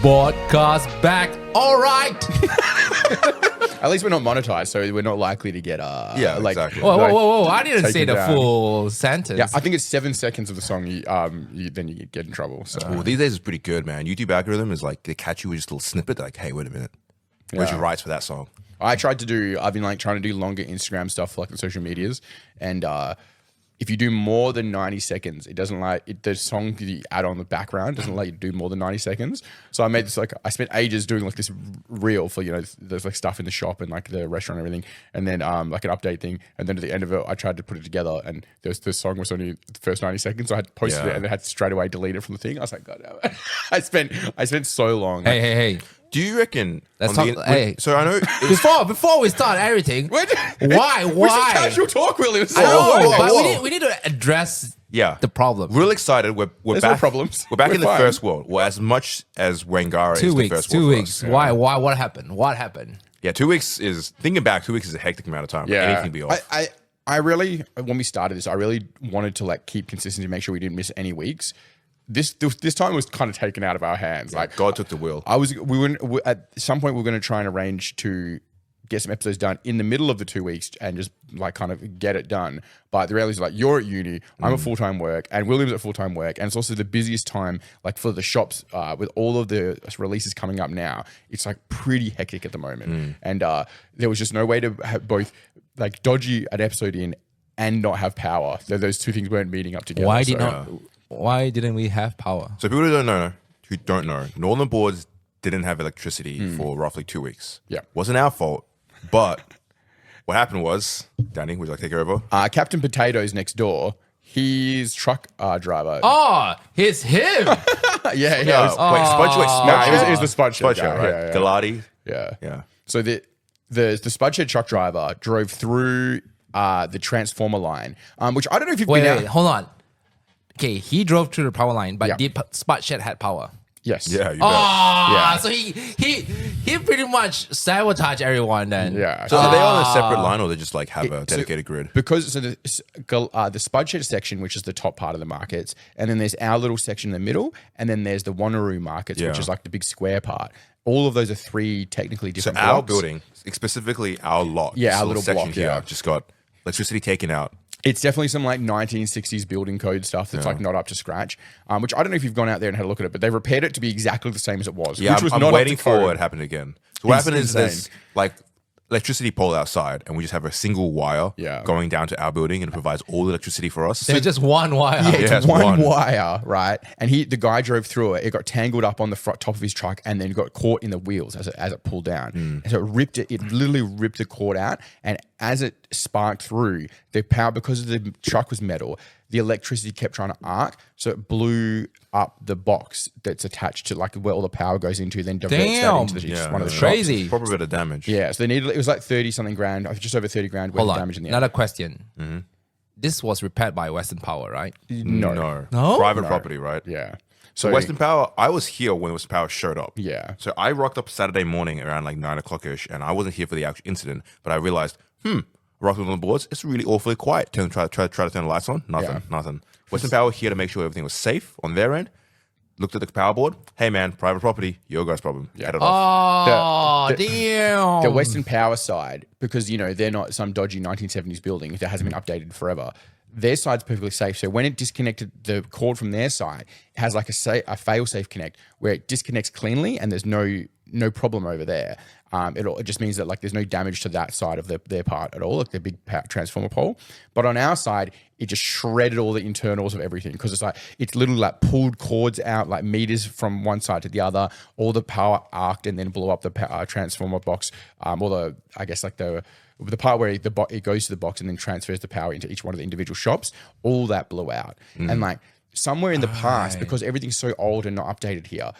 Boardcast back. All right. At least we're not monetized, so we're not likely to get exactly. Whoa. I didn't say the down. full sentence. Yeah, I think it's 7 seconds of the song. Then you get in trouble. So Well, these days it's pretty good, man. YouTube algorithm is like they catch you with just a little snippet. They're like, hey, wait a minute, where's your rights for that song? I've been like trying to do longer Instagram stuff for like the social medias, and if you do more than 90 seconds, it doesn't the song you add on the background doesn't let you do more than 90 seconds. So I made this I spent ages doing like this reel for there's like stuff in the shop and like the restaurant and everything, and then like an update thing, and then at the end of it I tried to put it together, and the song was only the first 90 seconds, so I had posted it and then had to straight away delete it from the thing. I was like, God damn it. I spent so long. Hey. Do you reckon? Hey. So I know Before we start everything, why? It's just casual talk, Will. I know, but we need to address the problem. Real excited. We're There's back. no problems. We're back We're in the fine. first world. Well, as much as Wangara is the first world. 2 for weeks. us. Why? What happened? What happened? Yeah, 2 weeks is thinking back. 2 weeks is a hectic amount of time. Yeah, Anything can be off. I really, when we started this, I really wanted to like keep consistency, make sure we didn't miss any weeks. This time was kind of taken out of our hands. Like God took the wheel. At some point we were going to try and arrange to get some episodes done in the middle of the 2 weeks and just like kind of get it done. But the reality is like you're at uni, I'm at full-time work, and William's at full-time work, and it's also the busiest time like for the shops with all of the releases coming up now. It's like pretty hectic at the moment, and there was just no way to have both like dodgy an episode in and not have power. Those two things weren't meeting up together. Why didn't we have power? So people who don't know, Northern Boards didn't have electricity for roughly 2 weeks. Yeah. Wasn't our fault, but what happened was, Danny, would you like to take it over? Captain Potatoes next door, his truck driver. Oh, it's him. Yeah. It was the Spud Shed Shed, guy. right? Galati. Yeah. So the Spud Shed truck driver drove through the transformer line, which I don't know if you've been out. Wait, hold on. Okay, he drove to the power line, but did Spud Shed had power? Yes. Yeah, you bet. Oh, so he pretty much sabotaged everyone then. Yeah. So are they on a separate line, or they just like have a dedicated grid? Because the Spud Shed section, which is the top part of the markets, and then there's our little section in the middle, and then there's the Wanneroo markets, which is like the big square part. All of those are three technically different blocks. Our building, specifically our lot, our little section block, here, just got electricity taken out. It's definitely some like 1960s building code stuff that's like not up to scratch, which I don't know if you've gone out there and had a look at it, but they repaired it to be exactly the same as it was. Yeah, which was I'm not waiting up to code. for it to happen again. So what happened is insane. there's like electricity pole outside, and we just have a single wire going down to our building, and it provides all the electricity for us. There's just one wire. Yeah, Yeah, it's it's one one. wire, right? And the guy drove through it. It got tangled up on the top of his truck, and then got caught in the wheels as it pulled down. And so it literally ripped the cord out. And as it sparked through, the power, because the truck was metal, the electricity kept trying to arc, so it blew up the box that's attached to like where all the power goes into, then diverts that into one of the shops. Crazy. Proper bit of damage. Yeah, so it was like 30 something grand, just over 30 grand worth Hold of on. damage in the Another end. question. This was repaired by Western Power, right? No. Private property, right? Yeah. So Western Power, I was here when Western Power showed up. Yeah. So I rocked up Saturday morning around like 9 o'clock-ish, and I wasn't here for the actual incident, but I realized, rocked on the boards, it's really awfully quiet. Try to turn the lights on. Nothing. Western Power here to make sure everything was safe on their end. Looked at the power board. Hey man, private property, your guys' problem. Head it off. Oh, damn. The Western Power side, because they're not some dodgy 1970s building that hasn't been updated forever. Their side's perfectly safe. So when it disconnected the cord from their side, it has like a fail-safe connect where it disconnects cleanly, and there's no problem over there. It just means that like there's no damage to that side of their part at all, like their big transformer pole. But on our side, it just shredded all the internals of everything, because it's literally like pulled cords out like meters from one side to the other. All the power arced and then blew up the transformer box. The part where it goes to the box and then transfers the power into each one of the individual shops. All that blew out, and like somewhere in the past, because everything's so old and not updated here,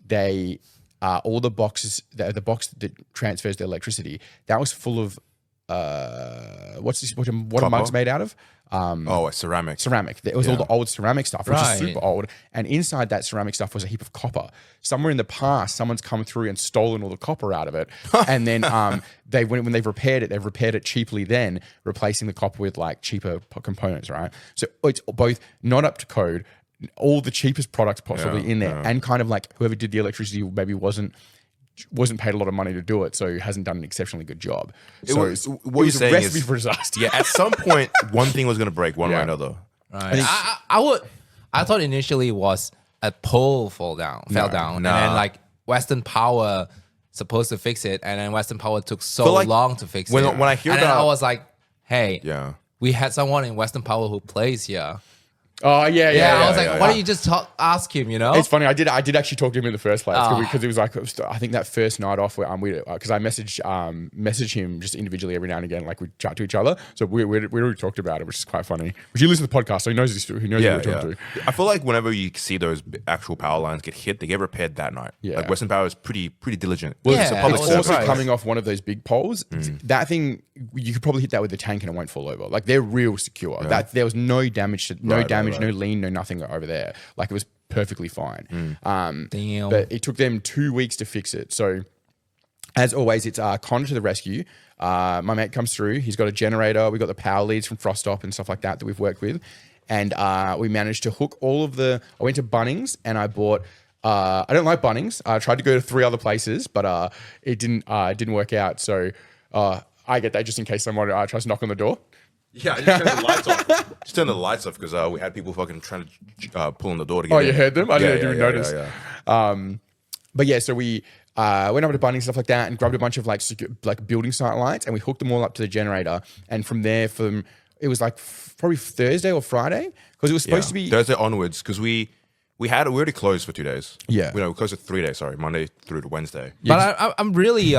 they. All the boxes, the box that transfers the electricity, that was full of what are mugs made out of? Ceramic. Ceramic. It was all the old ceramic stuff, which Right. is super old. And inside that ceramic stuff was a heap of copper. Somewhere in the past, someone's come through and stolen all the copper out of it. And then when they've repaired it cheaply, then replacing the copper with like cheaper components, right? So it's both not up to code, all the cheapest products possibly in there, and kind of like whoever did the electricity maybe wasn't paid a lot of money to do it, so hasn't done an exceptionally good job. So what you're saying a recipe is for disaster. Yeah, at some point, one thing was going to break one way or another. Right. I thought initially it was a pole fell down, and then like Western Power supposed to fix it, and then Western Power took so like, long to fix when it. I hear and then about, I was like, hey, yeah, we had someone in Western Power who plays here. Oh yeah. I was like, why don't you just ask him? You know, it's funny. I did actually talk to him in the first place because it was like I think that first night off where because I message him just individually every now and again, like we chat to each other. So we already talked about it, which is quite funny. But you listen to the podcast, so he knows who knows who we're talking to. I feel like whenever you see those actual power lines get hit, they get repaired that night. Yeah. Like Western Power is pretty diligent. Well, It's a public it's service. also coming off one of those big poles. That thing, you could probably hit that with a tank and it won't fall over. Like they're real secure. That there was no damage, no lean, no nothing over there. Like it was perfectly fine. Damn. But it took them 2 weeks to fix it. So as always, it's Connor to the rescue. My mate comes through. He's got a generator. We got the power leads from Frostop and stuff like that we've worked with. And we managed to hook all of I went to Bunnings and I bought. I don't like Bunnings. I tried to go to 3 other places, but it didn't work out. So I get that just in case someone tries to knock on the door. Yeah, I just turned the lights off. Just turned the lights off because we had people fucking trying to pull on the door to get in. You heard them? I didn't even notice. Yeah. But yeah, so we went over to Bunnings and stuff like that and grabbed a bunch of like building site lights and we hooked them all up to the generator. And from there, it was like probably Thursday or Friday because it was supposed to be Thursday onwards because we already closed for 2 days. Yeah. We closed for 3 days, sorry. Monday through to Wednesday. But I'm really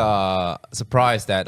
surprised that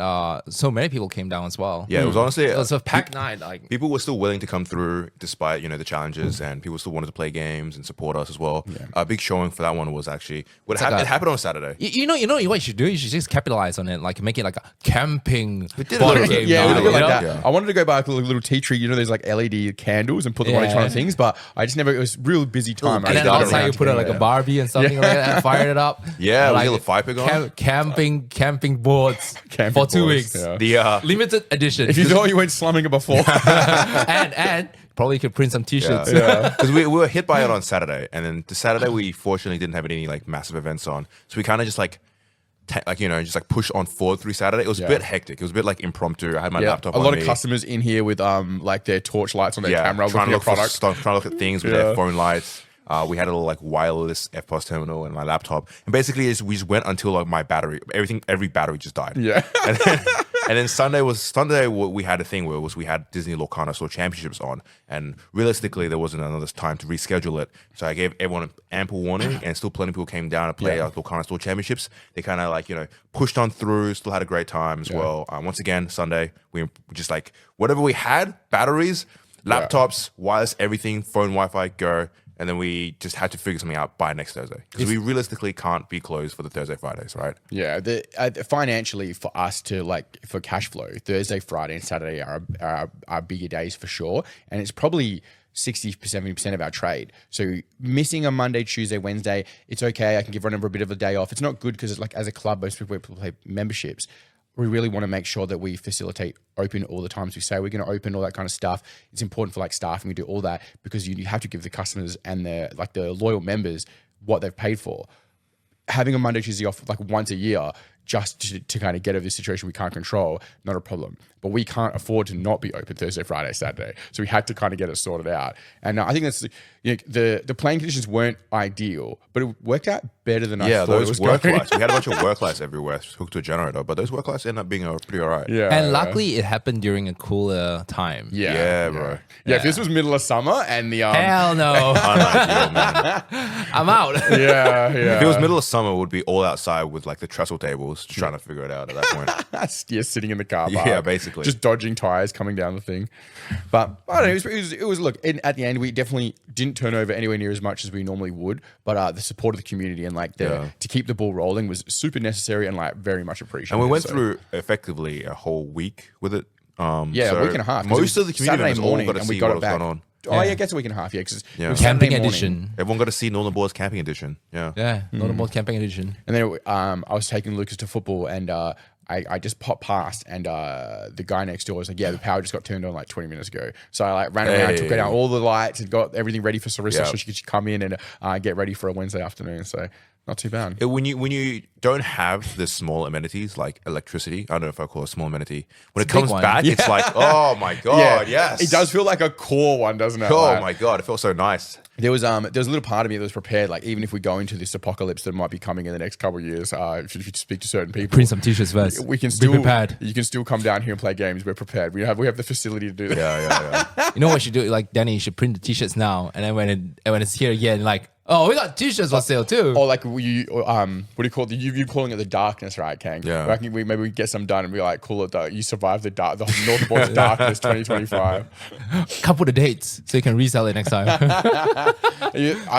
so many people came down as well. Yeah, it was honestly... It was a packed night. Like people were still willing to come through despite, the challenges, and people still wanted to play games and support us as well. Yeah. A big showing for that one was actually... It happened on a Saturday. You know what you should do? You should just capitalize on it, like make it like a camping We did board a little game. bit. Yeah, night, we did like you know? that. Yeah. I wanted to go buy like a little tea tree, there's like LED candles and put them on each one of things, but I just never, it was a real busy time. And then outside you put like a Barbie and something like that and fired it up. Yeah, like we had a fire pig on. Camping boards Camping for 2 boards, weeks. yeah. The Limited edition. If you thought you weren't slumming it before. and probably could print some t-shirts. because we were hit by it on Saturday, and then the Saturday we fortunately didn't have any like massive events on, so we kind of just just push on forward through Saturday. It was a bit hectic. It was a bit like impromptu. I had my laptop a on lot me. of customers in here with like their torch lights on their camera trying looking to at products. trying to look at things with their phone lights. We had a little like wireless FPOS terminal and my laptop, and basically we just went until like my battery, every battery just died. Yeah. And then Sunday we had a thing where we had Disney Lorcana Store Championships on, and realistically there wasn't another time to reschedule it. So I gave everyone ample warning, and still plenty of people came down to play Lorcana Store Championships. They kind of pushed on through, still had a great time as well. Once again, Sunday we just like whatever we had, batteries, laptops, wireless, everything, phone, Wi-Fi, go. And then we just had to figure something out by next Thursday because we realistically can't be closed for the Thursday, Fridays, right? Yeah, financially for us to for cash flow, Thursday, Friday, and Saturday are bigger days for sure, and it's probably 60-70% of our trade. So missing a Monday, Tuesday, Wednesday, it's okay. I can give one a bit of a day off. It's not good because like as a club, most people play memberships. We really want to make sure that we facilitate open all the times we say we're going to open, all that kind of stuff. It's important for like staffing to do all that because you have to give the customers and the loyal members what they've paid for. Having a Monday, Tuesday off like once a year just to kind of get over this situation we can't control, not a problem. But we can't afford to not be open Thursday, Friday, Saturday. So we had to kind of get it sorted out. And I think that's the playing conditions weren't ideal, but it worked out better than I thought it was work going. lights. We had a bunch of work lights everywhere hooked to a generator, but those work lights ended up being pretty all right. Yeah, And luckily it happened during a cooler time. Yeah, bro. Yeah, if this was middle of summer and the Hell no. Unideal, man. I'm out. yeah. If it was middle of summer, it would be all outside with like the trestle tables, just trying to figure it out at that point. Yeah, sitting in the car park. Yeah, basically. Just dodging tires coming down the thing. But I don't know, it was look, at the end, we definitely didn't turn over anywhere near as much as we normally would. But the support of the community and to keep the ball rolling was super necessary and like very much appreciated. And we went through effectively a whole week with it. A week and a half. Most of the community Saturday members all morning got to and see we got what it was back. going on. Oh, yeah, I guess a week and a half, yeah. Because Camping edition. Everyone got to see Northern Boards Camping Edition. Yeah. Yeah, not about camping edition. And then I was taking Lucas to football and I just popped past and the guy next door was like, yeah, the power just got turned on like 20 minutes ago. So I like ran around, took down all the lights and got everything ready for Sarissa so she could come in and get ready for a Wednesday afternoon. So not too bad. When you don't have the small amenities like electricity, I don't know if I call it a small amenity. When it comes back, it's like, oh my God, yes. It does feel like a core one, doesn't it? Oh my God, it feels so nice. There was a little part of me that was prepared, like even if we go into this apocalypse that might be coming in the next couple of years, if you speak to certain people, Print some t-shirts first. we can still be prepared. You can still come down here and play games. We're prepared. We have the facility to do that. Yeah. You know what you should do? Like Danny, you should print the t-shirts now, and then when it's here again, like, oh, we got t-shirts on sale too. Or like what do you call it? You calling it the darkness, right, Kang? Yeah. I think maybe we get some done and be like, call it you survived the North Board's darkness 2025. Couple the dates so you can resell it next time. I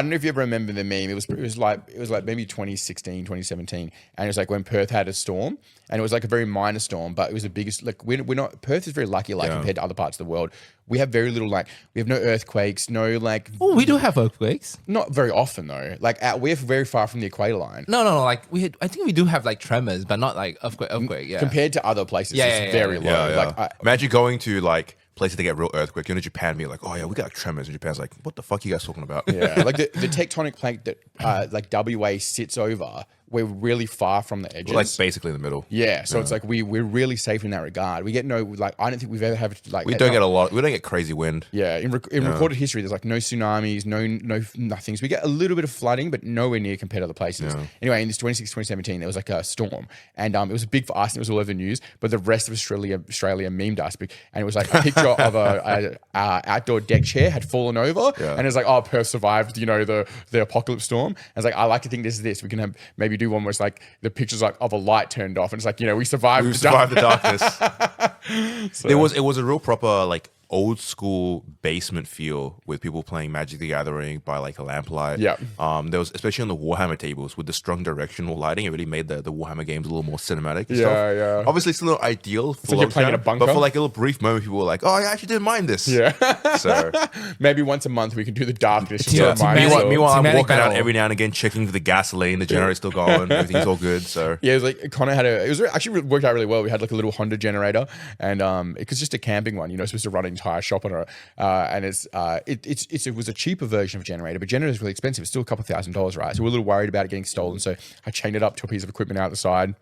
don't know if you ever remember the meme. It was like maybe 2016, 2017, and it was like when Perth had a storm, and it was like a very minor storm, but it was the biggest. Like we're not. Perth is very lucky, like compared to other parts of the world. We have very little, like we have no earthquakes, no like. Oh, we do have earthquakes. Not very often though. Like we're very far from the equator line. No. Like I think we do have like tremors, but not like earthquake. Yeah. Compared to other places, it's very low. Yeah. Like Imagine going to like places that get real earthquake. You know, Japan, be like, oh yeah, we got tremors. And Japan's like, what the fuck are you guys talking about? Yeah, like the tectonic plate that like WA sits over, we're really far from the edges. We're like basically in the middle. Yeah, so it's like we're really safe in that regard. We get no like I don't think we've ever had like We don't get a lot. We don't get crazy wind. Yeah, in recorded history, there's like no tsunamis, no nothings. We get a little bit of flooding, but nowhere near compared to other places. Yeah. Anyway, in this 2017, there was like a storm, and it was big for us, and it was all over the news. But the rest of Australia memed us, and it was like a picture of a outdoor deck chair had fallen over, and it's like, oh, Perth survived, the apocalypse storm. And it's like, I like to think this is this. We can have maybe do one where it's like the pictures like of a light turned off, and it's like, we survived. We survived the darkness. So. It was a real proper like old school basement feel with people playing Magic the Gathering by like a lamplight. Yeah. There was, especially on the Warhammer tables with the strong directional lighting, it really made the Warhammer games a little more cinematic. And Yeah. Obviously, it's not ideal for like you're playing in a bunker. but for like a little brief moment, people were like, "Oh, I actually didn't mind this." Yeah. So maybe once a month we can do the darkness. Meanwhile, I'm walking out battle. every now and again, checking for the gasoline. The generator's still going. Everything's all good. So yeah, it was like Connor it was actually worked out really well. We had like a little Honda generator, and it was just a camping one. Supposed to run an entire shop on it. And it was a cheaper version of generator, but generator is really expensive. It's still a couple $1,000s, right? So we're a little worried about it getting stolen. So I chained it up to a piece of equipment out the side,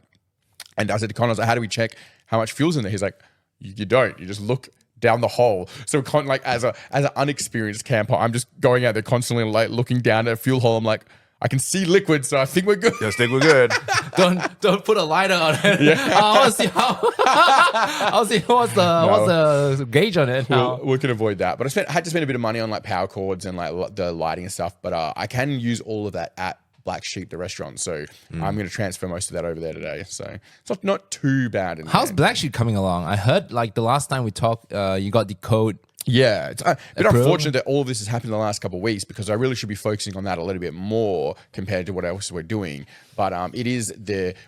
and I said to Connor, I was like, how do we check how much fuel's in there? He's like, you don't. You just look down the hole. So like as an unexperienced camper, I'm just going out there constantly like looking down at a fuel hole. I'm like, I can see liquid, so I think we're good. just think we're good. Don't put a lighter on it. Yeah. I want to see how. I'll see what's the gauge on it. We can avoid that. But I had to spend a bit of money on like power cords and like the lighting and stuff. But I can use all of that at Black Sheep, the restaurant. So I'm going to transfer most of that over there today. So it's not too bad. How's Black Sheep coming along? I heard like the last time we talked, you got the code. Yeah, it's a bit unfortunate that all of this has happened in the last couple of weeks because I really should be focusing on that a little bit more compared to what else we're doing. But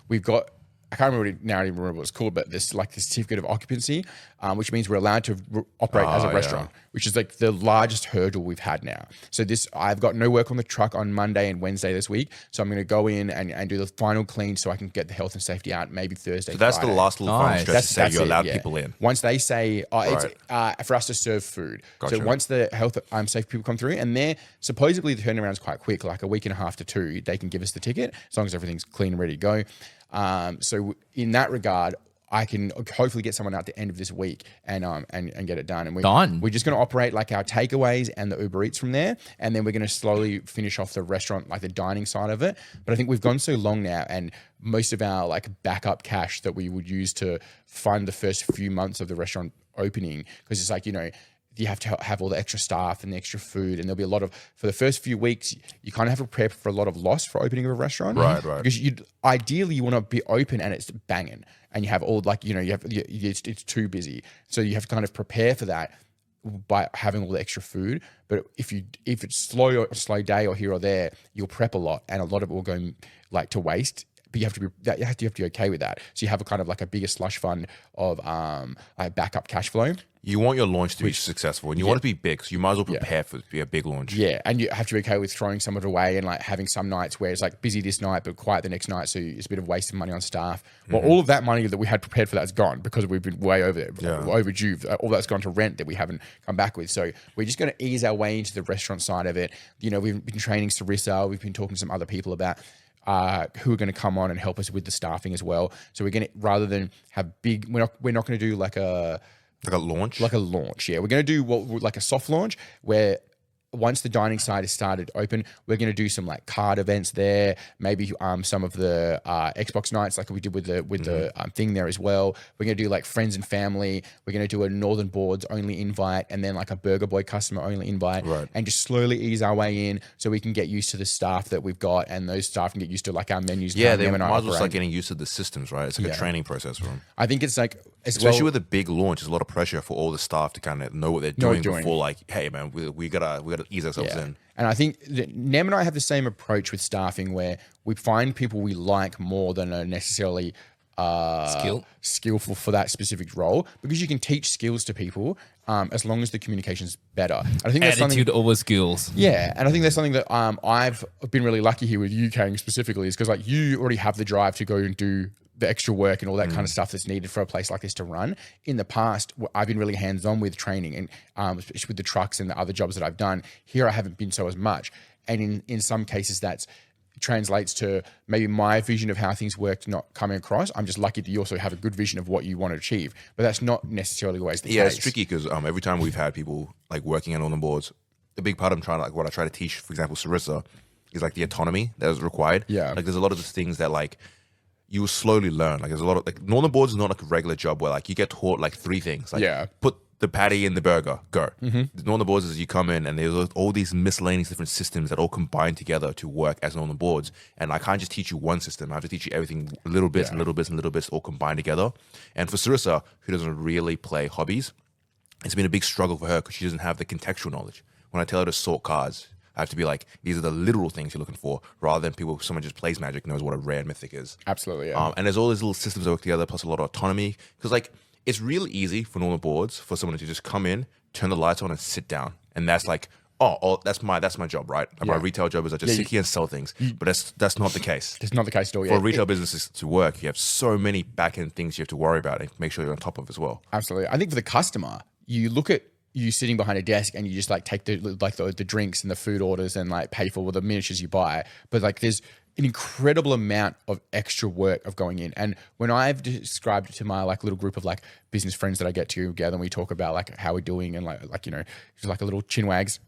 we've got, I can't remember what it's called, but there's like the certificate of occupancy, which means we're allowed to operate as a restaurant, which is like the largest hurdle we've had now. So I've got no work on the truck on Monday and Wednesday this week. So I'm going to go in and do the final clean so I can get the health and safety out maybe Thursday. So that's Friday. the last little final stretch to say you're allowed it, people in. Once they say, it's for us to serve food. Gotcha. So once the health safe people come through, and they're supposedly the turnaround's quite quick, like a week and a half to 2, they can give us the ticket as long as everything's clean and ready to go. So in that regard, I can hopefully get someone out the end of this week and get it done. And we're just going to operate like our takeaways and the Uber Eats from there, and then we're going to slowly finish off the restaurant, like the dining side of it. But I think we've gone so long now, and most of our like backup cash that we would use to fund the first few months of the restaurant opening, because it's like you have to have all the extra staff and the extra food, and there'll be a lot of, for the first few weeks, you kind of have to prepare for a lot of loss for opening of a restaurant. Right. Because ideally you want to be open and it's banging, and you have all it's too busy. So you have to kind of prepare for that by having all the extra food. But if it's slow day or here or there, you'll prep a lot, and a lot of it will go like to waste, but you have to be okay with that. So you have a kind of like a bigger slush fund of like backup cash flow. You want your launch to be successful, and you want it to be big, so you might as well prepare for it to be a big launch. Yeah, and you have to be okay with throwing some of it away and like having some nights where it's like busy this night but quiet the next night, so it's a bit of waste of money on staff. Well, all of that money that we had prepared for that's gone because we've been way overdue. All that's gone to rent that we haven't come back with. So we're just going to ease our way into the restaurant side of it. You know, we've been training Sarissa. We've been talking to some other people about who are going to come on and help us with the staffing as well. So we're going to, rather than have big, we're not going to do like a launch? Like a launch, yeah. We're going to do like a soft launch where once the dining side is started open, we're going to do some like card events there, maybe some of the Xbox nights like we did with the thing there as well. We're going to do like friends and family. We're going to do a Northern Boards only invite and then like a Burger Boy customer only invite, and just slowly ease our way in so we can get used to the staff that we've got, and those staff can get used to like our menus. Yeah, they might as well start getting used to the systems, right? It's like a training process for them. I think it's like, especially with a big launch, there's a lot of pressure for all the staff to kind of know what they're doing before, like, hey man, we gotta ease ourselves in. And I think that Nem and I have the same approach with staffing, where we find people we like more than are necessarily skillful for that specific role, because you can teach skills to people as long as the communication's better. I think that's attitude over skills. Yeah, and I think that's something that I've been really lucky here with you, Kang, specifically, is because like you already have the drive to go and do the extra work and all that kind of stuff that's needed for a place like this to run. In the past, I've been really hands-on with training and especially with the trucks and the other jobs that I've done. Here, I haven't been so as much. And in some cases, that translates to maybe my vision of how things worked not coming across. I'm just lucky that you also have a good vision of what you want to achieve. But that's not necessarily always the case. Yeah, it's tricky because every time we've had people like working on the boards, the big part of what I try to teach, for example, Sarissa, is like the autonomy that is required. Yeah. Like there's a lot of these things that like you will slowly learn. Like there's a lot of like Northern Boards is not like a regular job where like you get taught like 3 things. Like put the patty in the burger, go. Northern Boards is you come in and there's all these miscellaneous different systems that all combine together to work as Northern Boards. And I can't just teach you one system. I have to teach you everything, little bits and little bits and little bits all combined together. And for Sarissa, who doesn't really play hobbies, it's been a big struggle for her because she doesn't have the contextual knowledge. When I tell her to sort cards, I have to be like, these are the literal things you're looking for, rather than someone just plays Magic knows what a rare and mythic is. Absolutely, yeah. And there's all these little systems that work together, plus a lot of autonomy. Because like, it's really easy for Northern Boards for someone to just come in, turn the lights on, and sit down, and that's like, that's my job, right? My retail job is I just sit here and sell things, but that's not the case. It's not the case at all. For a retail business to work, you have so many back end things you have to worry about and make sure you're on top of as well. Absolutely, I think for the customer, you look at you sitting behind a desk and you just like take the drinks and the food orders and like pay for all the miniatures you buy. But like there's an incredible amount of extra work of going in. And when I've described it to my like little group of like business friends that I get together and we talk about like how we're doing and like you know, just like a little chin wags,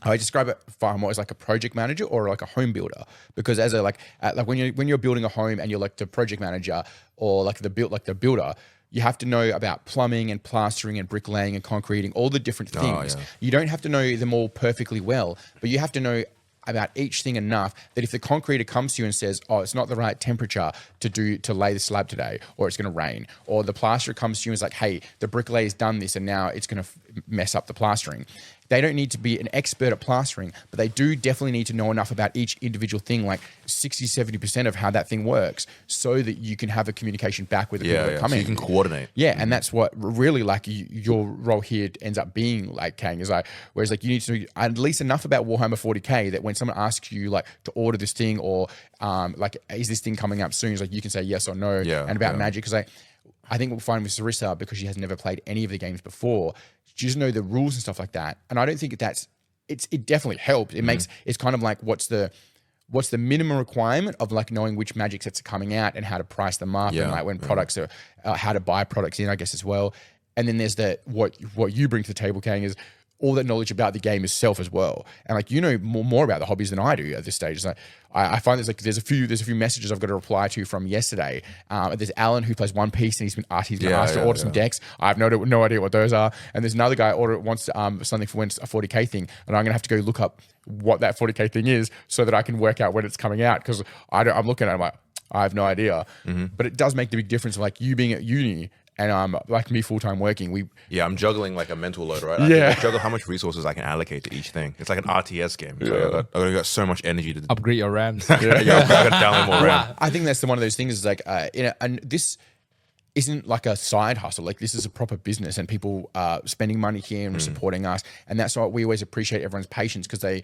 I describe it far more as like a project manager or like a home builder, because as a like when you're building a home and you're like the project manager or like the builder, you have to know about plumbing and plastering and bricklaying and concreting, all the different things. You don't have to know them all perfectly well, but you have to know about each thing enough that if the concreter comes to you and says, oh, it's not the right temperature to lay the slab today, or it's going to rain, or the plasterer comes to you and is like, hey, the bricklayer's done this and now it's going to mess up the plastering. They don't need to be an expert at plastering, but they do definitely need to know enough about each individual thing, like 60, 70% of how that thing works, so that you can have a communication back with the people that come in. So you can coordinate. Yeah, and that's what really like your role here ends up being like, Kang, is like, whereas like you need to know at least enough about Warhammer 40K that when someone asks you like to order this thing or like, is this thing coming up soon? It's like you can say yes or no. And about Magic, because I think we'll find with Sarissa, because she has never played any of the games before, she doesn't know the rules and stuff like that. And I don't think it definitely helps. It makes, it's kind of like what's the minimum requirement of like knowing which Magic sets are coming out and how to price them up and like when products are, how to buy products in, I guess, as well. And then there's what you bring to the table, Kang, is all that knowledge about the game itself as well. And like, you know more about the hobbies than I do at this stage. It's like, I find there's a few messages I've got to reply to from yesterday. There's Alan who plays One Piece and he's been asked to order some decks. I have no idea what those are. And there's another guy wants something for when it's a 40K thing, and I'm gonna have to go look up what that 40K thing is so that I can work out when it's coming out, because I'm looking at it, I'm like, I have no idea. But it does make the big difference of like you being at uni And like me full-time working, I'm juggling like a mental load, right? Yeah. I juggle how much resources I can allocate to each thing. It's like an RTS game. So I got so much energy to Upgrade your RAMs. I got to download more RAM. I think that's one of those things is like, and this isn't like a side hustle. Like this is a proper business and people are spending money here and supporting us. And that's why we always appreciate everyone's patience because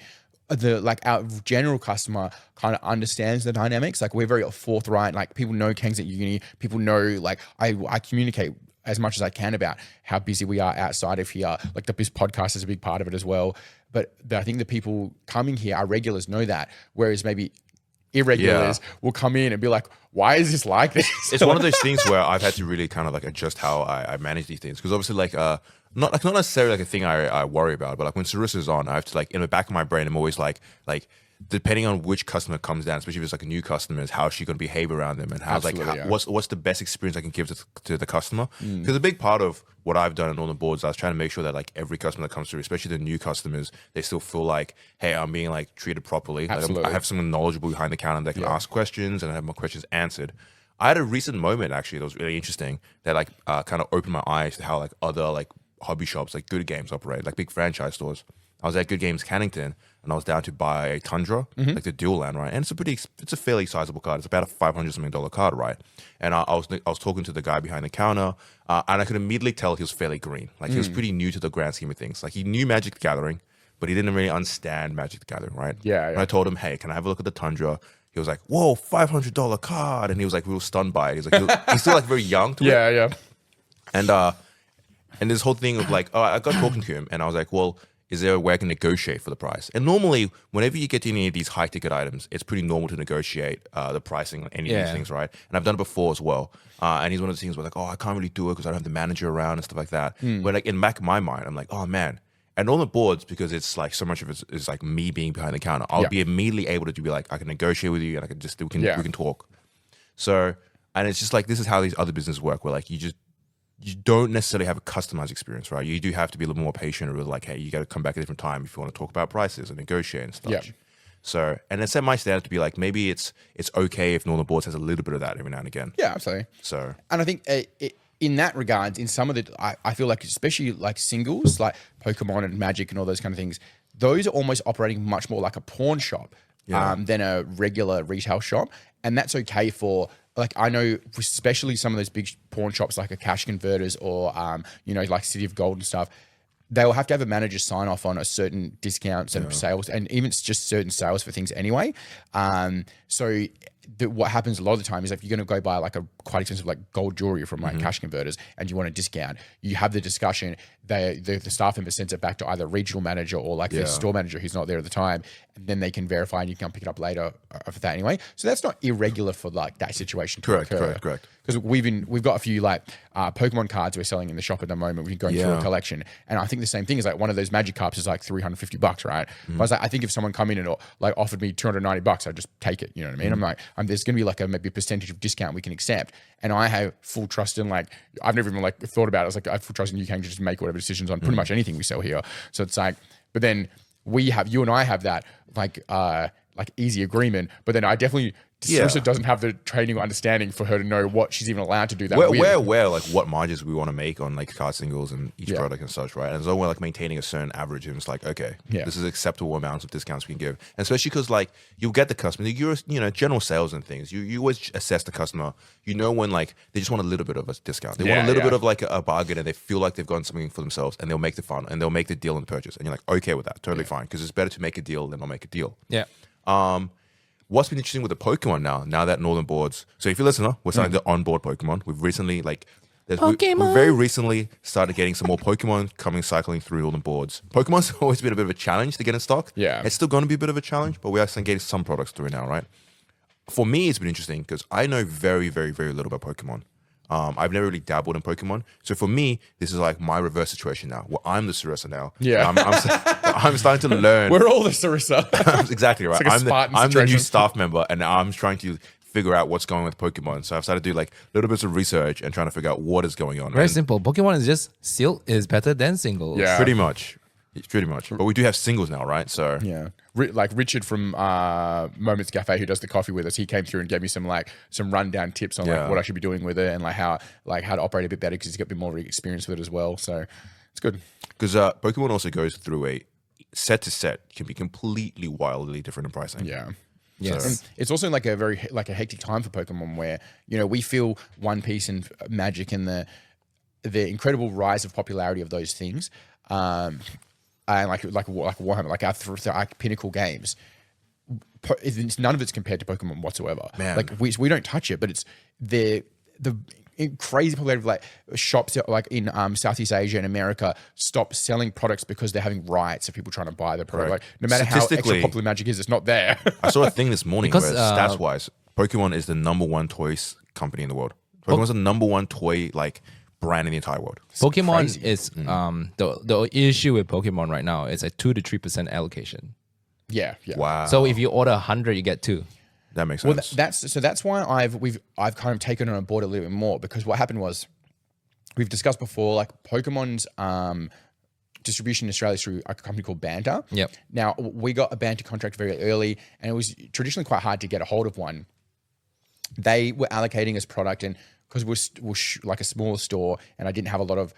our general customer kind of understands the dynamics. Like we're very forthright. Like people know Kang's at uni. People know like I communicate as much as I can about how busy we are outside of here. Like this podcast is a big part of it as well. But I think the people coming here, our regulars know that. Whereas maybe irregulars will come in and be like, why is this like this? It's one of those things where I've had to really kind of like adjust how I manage these things. Because obviously like, not necessarily like a thing I worry about, but like when Sarissa's on, I have to like, in the back of my brain, I'm always like depending on which customer comes down, especially if it's like a new customer, is how is she going to behave around them and how's what's the best experience I can give to the customer? Because a big part of what I've done on the boards, I was trying to make sure that like every customer that comes through, especially the new customers, they still feel like, hey, I'm being like treated properly. Like, I have someone knowledgeable behind the counter that can ask questions and I have my questions answered. I had a recent moment actually that was really interesting that like kind of opened my eyes to how like other like hobby shops like Good Games operate, like big franchise stores. I was at Good Games Cannington and I was down to buy a Tundra, like the dual land, right? And it's a fairly sizable card. It's about a $500 something card, right? And I was talking to the guy behind the counter, and I could immediately tell he was fairly green. Like he was pretty new to the grand scheme of things. Like he knew Magic the Gathering, but he didn't really understand Magic the Gathering, right? Yeah. And I told him, hey, can I have a look at the Tundra? He was like, whoa, $500 card, and he was like real stunned by it. He's like, he's still like very young to it. Yeah. And this whole thing of like, I got talking to him, and I was like, well, is there a way I can negotiate for the price? And normally, whenever you get to any of these high ticket items, it's pretty normal to negotiate the pricing on any of these things, right? And I've done it before as well. And he's one of those things where like, oh, I can't really do it because I don't have the manager around and stuff like that. But like in the back of my mind, I'm like, oh man. And on the boards, because it's like so much of it is like me being behind the counter, I'll be immediately able to be like, I can negotiate with you and I can just we can talk. So, and it's just like this is how these other businesses work, where like you don't necessarily have a customized experience, right? You do have to be a little more patient with like, hey, you got to come back at a different time if you want to talk about prices and negotiate and stuff. Yeah. So, and it set my standard to be like, maybe it's okay if Northern Boards has a little bit of that every now and again. Yeah, absolutely. So, and I think in that regard, in some of the, I feel like especially like singles, like Pokemon and Magic and all those kind of things, those are almost operating much more like a pawn shop than a regular retail shop. And that's okay for, like, I know especially some of those big pawn shops like a Cash Converters or, like City of Gold and stuff, they'll have to have a manager sign off on a certain discounts and sales, and even just certain sales for things anyway. What happens a lot of the time is if you're going to go buy like a quite expensive like gold jewelry from like Cash Converters and you want a discount, you have the discussion. The staff member sends it back to either regional manager or like the store manager who's not there at the time, and then they can verify and you can pick it up later for that anyway. So that's not irregular for like that situation to occur. Correct. Because we've got a few like Pokemon cards we're selling in the shop at the moment. We're going through a collection, and I think the same thing is like one of those Magic cups is like $350, right? But I was like, I think if someone come in and like offered me $290, I'd just take it. You know what I mean? I'm like, there's going to be like maybe a percentage of discount we can accept, and I have full trust in like I've never even like thought about it. I was like, I have full trust in you can just make whatever decisions on pretty much anything we sell here. So it's like, but then you and I have that like easy agreement, but then I definitely. Sarissa doesn't have the training or understanding for her to know what she's even allowed to do that. We're aware like what margins we want to make on like card singles and each product and such, right? And so we're like maintaining a certain average, and it's like, okay, this is acceptable amounts of discounts we can give, and especially because like you'll get the customer, you're general sales and things. You always assess the customer. You know when like they just want a little bit of a discount, they want a little bit of like a bargain, and they feel like they've gotten something for themselves, and they'll make the fun and they'll make the deal and purchase, and you're like, okay with that, totally fine, because it's better to make a deal than not make a deal. What's been interesting with the Pokemon now that Northern Boards. So if you're a listener, we're starting to onboard Pokemon. We've recently we very recently started getting some more Pokemon cycling through Northern Boards. Pokemon's always been a bit of a challenge to get in stock. Yeah. It's still going to be a bit of a challenge, but we are getting some products through now, right? For me, it's been interesting because I know very, very, very little about Pokemon. I've never really dabbled in Pokemon. So for me, this is like my reverse situation now. Well, I'm the Sarissa now. Yeah. I'm starting to learn. We're all the Sarissa. Exactly right. It's like I'm the new staff member, and I'm trying to figure out what's going on with Pokemon. So I've started to do like little bits of research and trying to figure out what is going on. Very simple. Pokemon is just sealed is better than singles. Yeah. Pretty much. Pretty much. But we do have singles now, right? So Yeah, like Richard from Moments Cafe, who does the coffee with us, he came through and gave me some rundown tips on like what I should be doing with it and like how to operate a bit better because he's got a bit more experience with it as well. So it's good. Because Pokemon also goes through a set to set can be completely wildly different in pricing. Yeah. Yes. And it's also like a very a hectic time for Pokemon where, you know, we feel One Piece and Magic and the incredible rise of popularity of those things. And like Warhammer, like our pinnacle games, none of it's compared to Pokemon whatsoever. Man. Like we don't touch it, but it's the crazy popularity of like shops like in Southeast Asia and America stop selling products because they're having riots of people trying to buy the product. Like no matter how extra popular Magic is, it's not there. I saw a thing this morning where stats wise, Pokemon is the #1 toys company in the world. Pokemon's the #1 toy like brand in the entire world. Pokemon is the issue with Pokemon right now is a 2 to 3% allocation. Yeah. Wow. So if you order 100, you get 2. That makes sense. Well, that's why I've kind of taken on board a little bit more, because what happened was we've discussed before, like Pokemon's distribution in Australia is through a company called Banter. Yep. Now we got a Banter contract very early, and it was traditionally quite hard to get a hold of one. They were allocating us product, and because we're like a smaller store, and I didn't have a lot of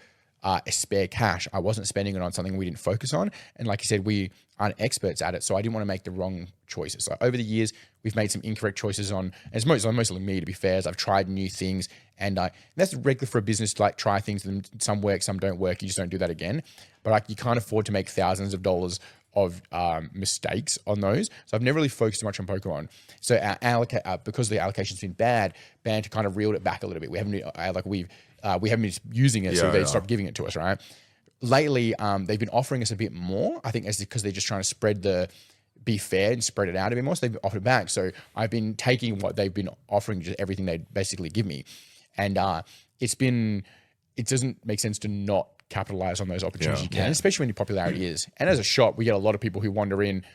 spare cash, I wasn't spending it on something we didn't focus on. And like you said, we aren't experts at it, so I didn't want to make the wrong choices. So over the years, we've made some incorrect choices on, and it's mostly me, to be fair, as I've tried new things, and that's regular for a business to like try things, and some work, some don't work. You just don't do that again. But like you can't afford to make thousands of dollars of mistakes on those. So I've never really focused too much on Pokemon. So because the allocation's been bad, Banter kind of reeled it back a little bit. We haven't been using it, so they stopped giving it to us, right? Lately, they've been offering us a bit more. I think it's because they're just trying to be fair and spread it out a bit more. So they've offered it back. So I've been taking what they've been offering, just everything they basically give me. And it doesn't make sense to not capitalize on those opportunities you can, especially when your popularity is. And as a shop, we get a lot of people who wander in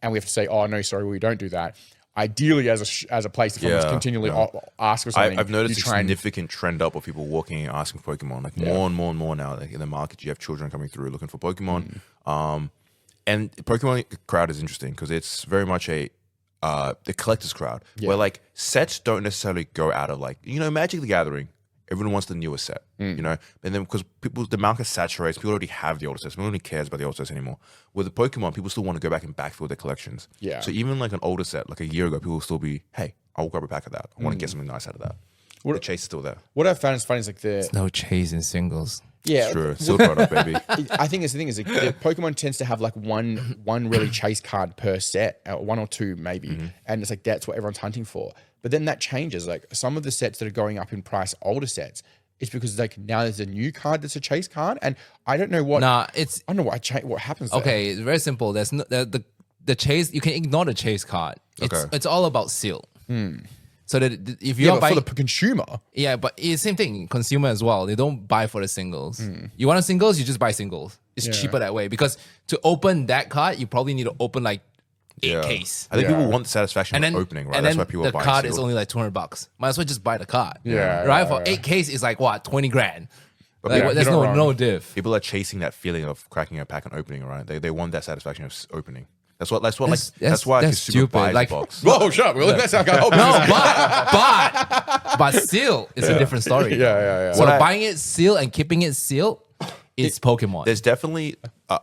and we have to say, oh, no, sorry, we don't do that. Ideally, as a place, if someone's continually ask for something, I've noticed a significant trend up of people walking and asking for Pokemon. Like more and more and more now, like in the market, you have children coming through looking for Pokemon. And Pokemon crowd is interesting because it's very much the collector's crowd, where like sets don't necessarily go out of like, you know, Magic the Gathering. Everyone wants the newest set, you know? And then because the market saturates, people already have the older sets. Nobody cares about the older sets anymore. With the Pokemon, people still want to go back and backfill their collections. Yeah. So even like an older set, like a year ago, people will still be, hey, I'll grab a pack of that. I want to get something nice out of that. The chase is still there. What I found is funny is like There's no chase in singles. Yeah. It's true. Still product, baby. I think the thing is like, the Pokemon tends to have like one really chase card per set, one or two maybe. And it's like, that's what everyone's hunting for. But then that changes. Like some of the sets that are going up in price, older sets, it's because like now there's a new card that's a chase card, and I don't know what. I don't know what happens. Okay, it's very simple. There's no, the chase. You can ignore the chase card. It's all about seal. So that if you're buying for the consumer, but it's same thing. Consumer as well. They don't buy for the singles. You want a singles, you just buy singles. It's cheaper that way, because to open that card, you probably need to open like 8 case. I think people want the satisfaction of opening, right? And that's then why people the buy card is only like $200. Might as well just buy the card. For 8 case is like what, 20 grand. But like, there's no diff. People are chasing that feeling of cracking a pack and opening, right? They want that satisfaction of opening. That's why a consumer buys like, a box. Whoa, shut up. Well, that's how but seal is a different story. So buying it sealed and keeping it sealed is Pokemon. There's definitely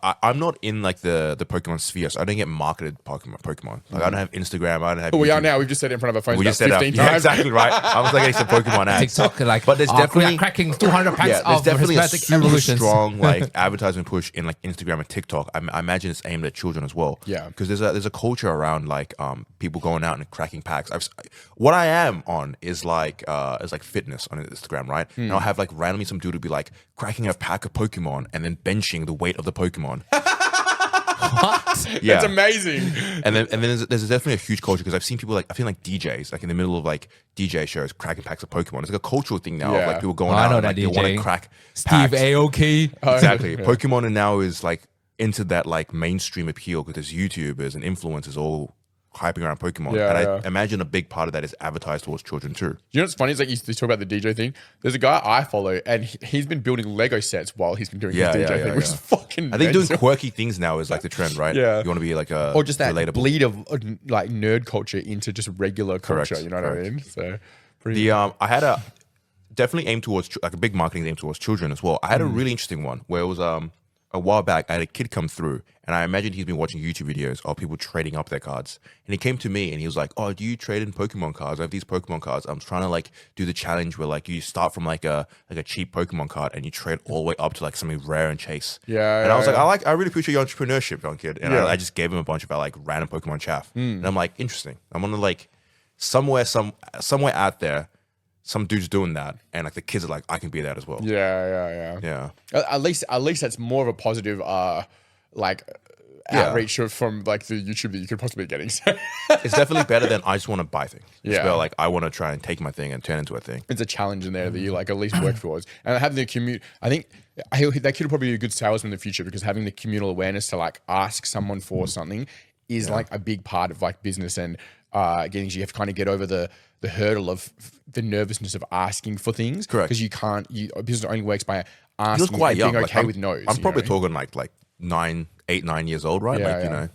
I'm not in like the Pokemon sphere, so I don't get marketed Pokemon. Like I don't have Instagram, I don't have. We YouTube. are now. We've just said it in front of our phones. We just said 15 times. Yeah, exactly right. I was like, some Pokemon ads. TikTok, like, but there's definitely cracking 200 packs there's of definitely a prismatic super evolutions. strong like advertisement push in like Instagram and TikTok. I imagine it's aimed at children as well. Yeah, because there's a culture around like people going out and cracking packs. What I am on is like fitness on Instagram, right? And I'll have like randomly some dude who be like cracking a pack of Pokemon and then benching the weight of the Pokemon. What? Yeah. That's amazing. And then there's definitely a huge culture, because I've seen people like, I feel like DJs like in the middle of like DJ shows cracking packs of Pokemon. It's like a cultural thing now of like people going out and like, they want to crack Steve packs. Aoki. Exactly. Pokemon now is like into that like mainstream appeal, because there's YouTubers and influencers all hyping around Pokemon. Yeah, and I imagine a big part of that is advertised towards children too. You know what's funny is like you talk about the DJ thing. There's a guy I follow, and he's been building Lego sets while he's been doing his DJ thing, which is fucking. I think mental. doing quirky things now is like the trend, right? Yeah. You want to be like a or just that relatable. bleed of like nerd culture into just regular culture. Correct, You know what I mean? So pretty. The I had a definitely aimed towards like a big marketing aim towards children as well. I had a really interesting one where it was a while back. I had a kid come through, and I imagine he's been watching YouTube videos of people trading up their cards. And he came to me and he was like, "Oh, do you trade in Pokemon cards? I have these Pokemon cards. I'm trying to like do the challenge where like you start from like a cheap Pokemon card and you trade all the way up to like something rare and chase." Yeah, And I was yeah. like, I really appreciate your entrepreneurship, young kid. And I just gave him a bunch of like random Pokemon chaff. And I'm like, interesting. I'm gonna like somewhere out there. Some dude's doing that, and like the kids are like, I can be that as well. Yeah. At least that's more of a positive, outreach from like the YouTube that you could possibly be getting. So It's definitely better than I just want to buy things. It's Yeah. better like I want to try and take my thing and turn it into a thing. it's a challenge in there that you like at least work towards. And having the commute, I think that kid will probably be a good salesman in the future because having the communal awareness to like ask someone for something is like a big part of like business and getting you have to kind of get over the hurdle of the nervousness of asking for things. Correct. Because business only works by He asking was quite and young. being Like, okay with no's. I'm you probably know? talking like 9 years old, right? Yeah, like, you know.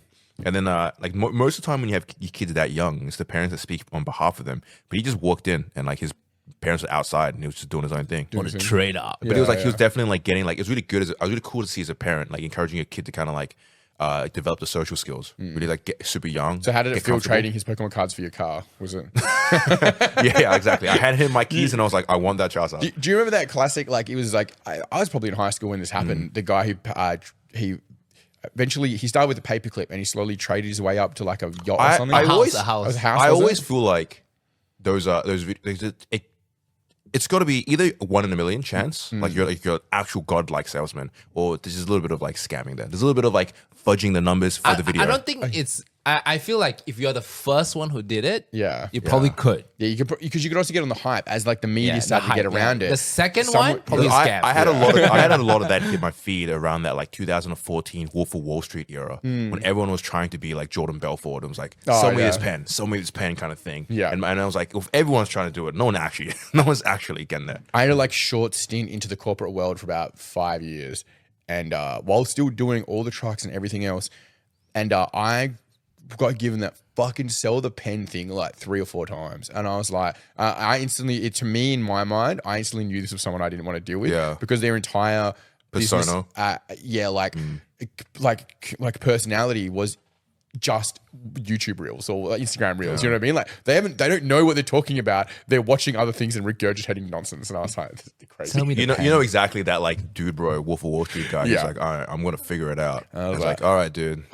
And then like most of the time when you have your kids that young, it's the parents that speak on behalf of them. But he just walked in and like his parents were outside and he was just doing his own thing. What a trade up. But he was like, he was definitely like getting like, it's really good. It was really cool to see as a parent, like encouraging your kid to kind of like develop the social skills. Really like get super young. So how did it get feel comfortable. trading his Pokemon cards for your car? Was it? Yeah, exactly. I handed him my keys and I was like, I want that Charizard. Do you remember that classic? Like it was like I was probably in high school when this happened. The guy who he eventually he started with a paperclip and he slowly traded his way up to like a yacht or something. I A always, house. A house, I was always it? feel like those it's got to be either 1 in a million chance, like you're an actual godlike salesman, or there's just a little bit of like scamming there. There's a little bit of like fudging the numbers for the video. I don't think it's. I feel like if you're the first one who did it, Yeah. you probably could. Yeah, you could because you could also get on the hype as like the media Yeah, started the to get hype, yeah. around it. The second Someone- one, probably I, scam. I had a lot of that hit my feed around that like 2014 Wolf of Wall Street era when everyone was trying to be like Jordan Belfort. It was like sell me this pen kind of thing. Yeah. and I was like, if everyone's trying to do it, no one's actually getting there. I had a like short stint into the corporate world for about 5 years, and while still doing all the trucks and everything else, and I got given that fucking sell the pen thing like 3 or 4 times, and I was like, to me in my mind, I instantly knew this was someone I didn't want to deal with, Yeah. because their entire Persona. like personality was just YouTube reels or Instagram reels. You know what I mean? Like they don't know what they're talking about. They're watching other things and regurgitating nonsense. And I was like, this is crazy. Tell me the You pen. know exactly that like dude, bro, Wolf of Wall Street guy. He's Yeah. like, all right, I'm gonna figure it out. I was like- like, all right, dude.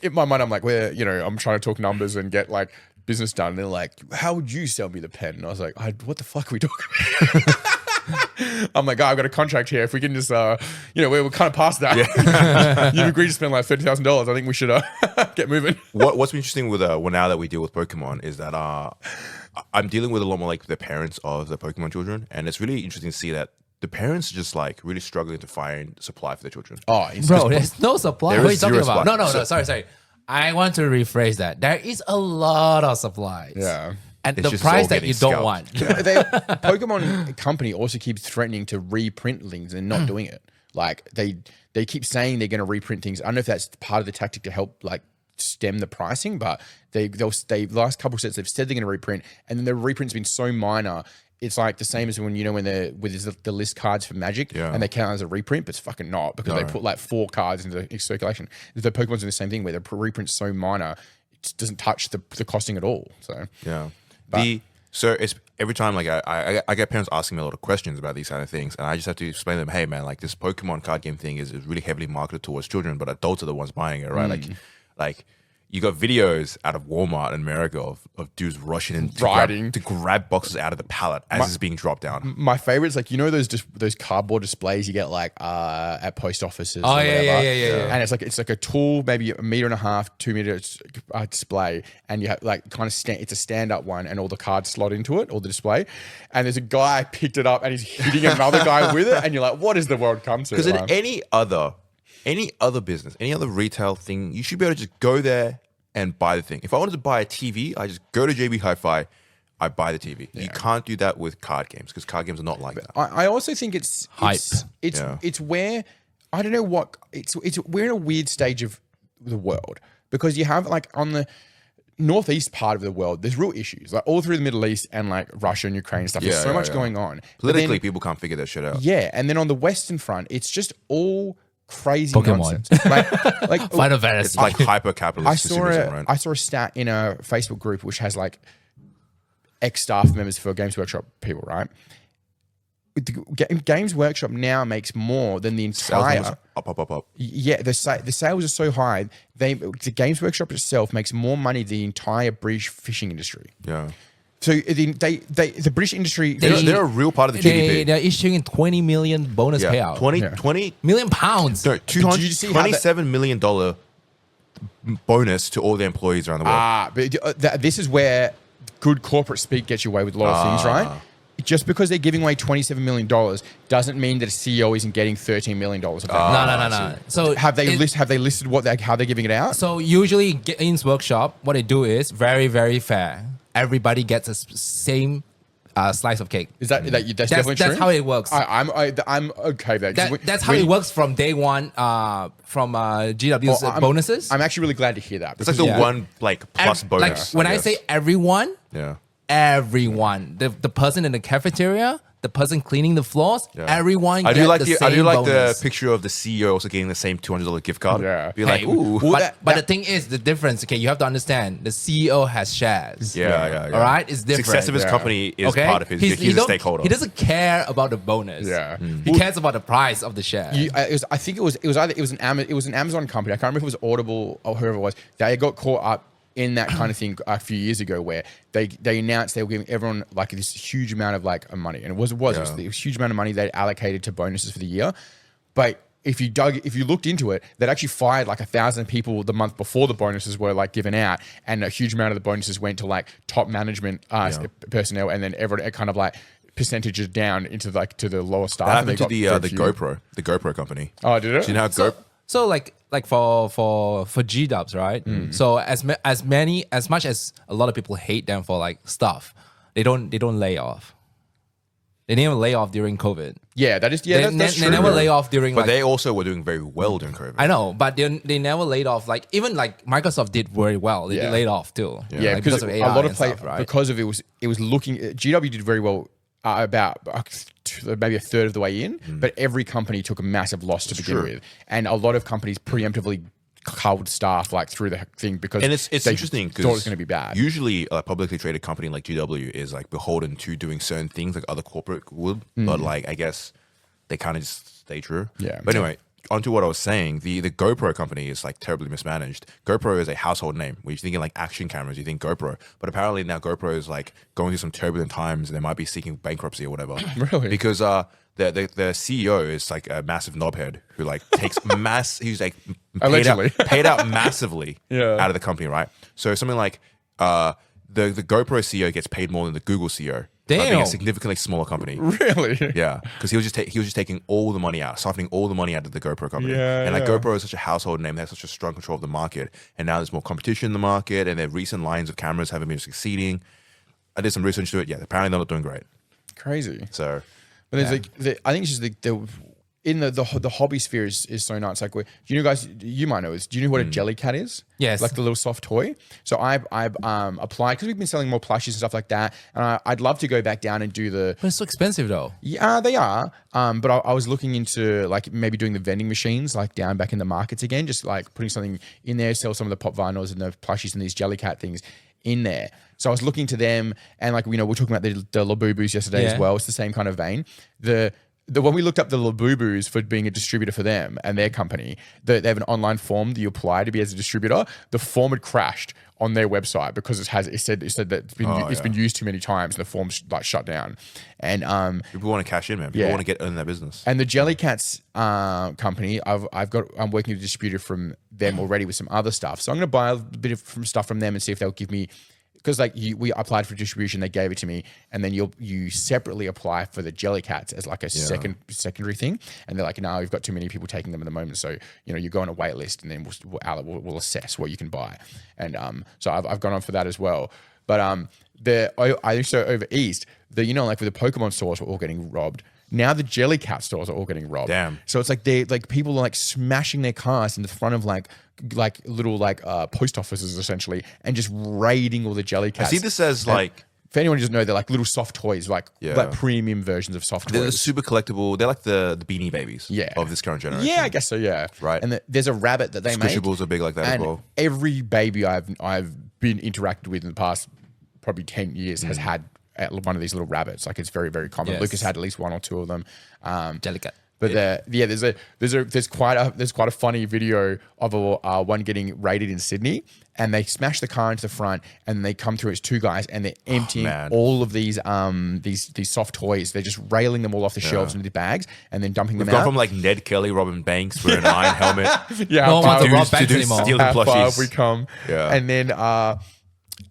In my mind, I'm like, I'm trying to talk numbers and get like business done. And they're like, how would you sell me the pen? And I was like, what the fuck are we talking about? I'm like, I've got a contract here. If we can just, we're kind of past that. You've agreed to spend like $30,000. I think we should get moving. What's been interesting with well, now that we deal with Pokemon is that I'm dealing with a lot more like the parents of the Pokemon children, and it's really interesting to see that the parents are just like really struggling to find supply for their children. Oh, it's Bro, there's no supply. There What are you is talking zero about? supply. No, sorry. I want to rephrase that. There is a lot of supplies. Yeah. At It's the just price all that getting you don't scalped. want. Pokemon company also keeps threatening to reprint things and not doing it. Like they keep saying they're going to reprint things. I don't know if that's part of the tactic to help like stem the pricing, but they last couple sets they've said they're going to reprint, and then the reprint's been so minor. It's like the same as when they're with the list cards for Magic, and they count as a reprint, but it's fucking not because they put like 4 cards into circulation. The Pokemon's doing the same thing where the reprint's so minor, it just doesn't touch the costing at all. So Yeah. So it's every time like I get parents asking me a lot of questions about these kind of things, and I just have to explain to them, hey man, like this Pokemon card game thing is really heavily marketed towards children, but adults are the ones buying it, right? Like you got videos out of Walmart in America of dudes rushing in to grab boxes out of the pallet as it's being dropped down. my favorite is like those cardboard displays you get like at post offices. Oh, or yeah, whatever. yeah. And it's like a tall, maybe 1.5 meters, 2 meters display, and you have like kind of it's a stand up one, and all the cards slot into it or the display. And there's a guy picked it up and he's hitting another guy with it, and you're like, what has the world come to? Because in any other business, any other retail thing, you should be able to just go there and buy the thing. If I wanted to buy a TV, I just go to JB Hi-Fi, I buy the TV. You can't do that with card games because card games are not like that. I also think it's Hype. It's where I don't know what we're in a weird stage of the world because you have like on the northeast part of the world, there's real issues like all through the Middle East and like Russia and Ukraine and stuff. There's so much going on. Politically, people can't figure that shit out. Yeah, and then on the Western front, it's just all crazy Pokemon. nonsense. like Final Fantasy. It's like hyper capitalist. I saw a stat in a Facebook group which has like ex-staff members for Games Workshop people, right? Games Workshop now makes more than the entire up. Yeah, the sales are so high. The Games Workshop itself makes more money than the entire British fishing industry. Yeah. So the British industry They're a real part of the GDP. They're issuing 20 million bonus payout. 20 million pounds. No, Did you see how $27 million bonus to all the employees around the world. But this is where good corporate speak gets you away with a lot of things, right? Just because they're giving away $27 million doesn't mean that a CEO isn't getting $13 million of that. No. So have they listed how they're giving it out? So usually Games Workshop, what they do is very, very fair. Everybody gets a same slice of cake. Is that's definitely true? That's how it works. I'm okay with that. That's how it works from day one. From GW's bonuses. I'm actually really glad to hear that. It's like the one like plus bonus. Like when I say everyone, yeah. Everyone, the person in the cafeteria, the person cleaning the floors, everyone. I do like bonus. the picture of the CEO also getting the same $200 gift card. Yeah, be like, ooh. But the thing is, the difference. Okay, you have to understand. The CEO has shares. Yeah. All right, it's different. Success of his company is part of his. He's a stakeholder. He doesn't care about the bonus. Yeah, he cares about the price of the share. I think it was an Amazon company. I can't remember if it was Audible or whoever it was. They got caught up in that kind of thing a few years ago where they announced they were giving everyone like this huge amount of like money. And it was a huge amount of money they allocated to bonuses for the year. But if you looked into it, they'd actually fired like 1,000 people the month before the bonuses were like given out. And a huge amount of the bonuses went to like top management personnel. And then everyone kind of like percentages down into like to the lower staff. That happened to the GoPro company. Oh, did it? Do you know how GoPro? So like for G Dubs, right? So as much as a lot of people hate them for like stuff, they don't lay off. They never lay off during COVID. Yeah, that's true. They never lay off during. But they also were doing very well during COVID. I know, but they never laid off. Like even like Microsoft did very well. They laid off too. Yeah, like, because of a AI lot of and stuff, right? because of it was looking. GW did very well. About maybe a third of the way in, but every company took a massive loss to begin with, and a lot of companies preemptively culled staff like through the thing because it's interesting because thought it was going to be bad. Usually, a publicly traded company like GW is like beholden to doing certain things like other corporate would, but like I guess they kind of just stay true. Yeah. But anyway, onto what I was saying, the GoPro company is like terribly mismanaged. GoPro is a household name. When you're thinking like action cameras, you think GoPro. But apparently now GoPro is like going through some turbulent times and they might be seeking bankruptcy or whatever. Really? Because the CEO is like a massive knobhead who like takes he's like paid out massively out of the company, right? So something like the GoPro CEO gets paid more than the Google CEO. Damn. Being a significantly smaller company. Really? Yeah, because he was just taking all the money out, siphoning all the money out of the GoPro company. And like GoPro is such a household name, they have such a strong control of the market. And now there's more competition in the market, and their recent lines of cameras haven't been succeeding. I did some research to it. Yeah, apparently they're not doing great. Crazy. So, but there's I think it's just in the hobby sphere is so nuts. Like, do you know, guys? You might know this. Do you know what a jelly cat is? Yes. Like the little soft toy. So I applied because we've been selling more plushies and stuff like that, and I'd love to go back down and do the. But it's so expensive though. Yeah, they are. But I was looking into like maybe doing the vending machines like down back in the markets again, just like putting something in there, sell some of the pop vinyls and the plushies and these jelly cat things in there. So I was looking to them, and like we're talking about the Labubus yesterday as well. It's the same kind of vein. When we looked up the Labubus for being a distributor for them and their company, they have an online form that you apply to be as a distributor. The form had crashed on their website because it said that it's been used too many times and the form's like shut down. And people want to cash in, man. People want to get in that business. And the Jellycats company, I'm working with a distributor from them already with some other stuff. So I'm going to buy a bit of stuff from them and see if they'll give me because like we applied for distribution, they gave it to me, and then you separately apply for the jelly cats as like a secondary thing, and they're like, no, we've got too many people taking them at the moment, so you go on a wait list, and then we'll assess what you can buy, and so I've gone on for that as well, but I also over east, like with the Pokemon stores were all getting robbed. Now the jelly cat stores are all getting robbed. Damn. So it's like people are like smashing their cars in the front of like little post offices essentially, and just raiding all the jelly I cats. see this as like, if anyone doesn't know, they're like little soft toys, like premium versions of soft toys. they're super collectible. They're like the Beanie Babies of this current generation. Yeah, I guess so. Yeah, Right. And there's a rabbit that they make. Squishables are big like that as And well. every baby I've been interacted with in the past probably 10 years has had one of these little rabbits. Like it's very, very common. Yes. Lucas had at least one or two of them. Delicate. But there's quite a funny video of one getting raided in Sydney, and they smash the car into the front, and they come through as two guys, and they're emptying all of these soft toys. They're just railing them all off the shelves into the bags, and then dumping them We've gone out. from like Ned Kelly, Robin Banks with an iron helmet. Yeah, No one wants to dudes rob to banks do anymore. stealing how far plushies. have we come? Yeah. And then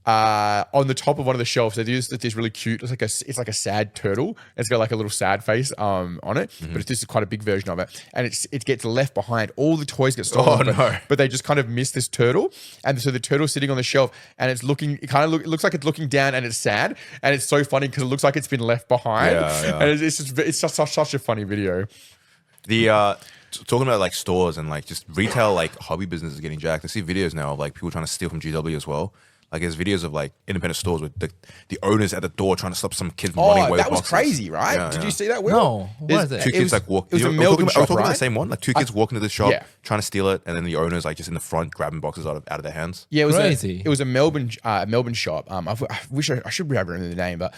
on the top of one of the shelves, they use this really cute. It's like a sad turtle. It's got like a little sad face on it, but this is quite a big version of it, and it gets left behind. All the toys get stolen, but they just kind of miss this turtle, and so the turtle's sitting on the shelf, and it's looking. It looks like it's looking down, and it's sad, and it's so funny because it looks like it's been left behind, and it's just such a funny video. The talking about like stores and like just retail like hobby businesses getting jacked. I see videos now of like people trying to steal from GW as well. Like there's videos of like independent stores with the owners at the door trying to stop some kid from running away. That with was boxes. crazy, right? Yeah, Did yeah. you see that, Will? No, what is it? Two kids like walk. It was a Are we Melbourne talking shop, about right? the same one? Like two kids walking to the shop, Yeah. trying to steal it, and then the owners like just in the front grabbing boxes out of their hands. Yeah, Crazy. It was a Melbourne shop. I wish I should be able to remember the name, but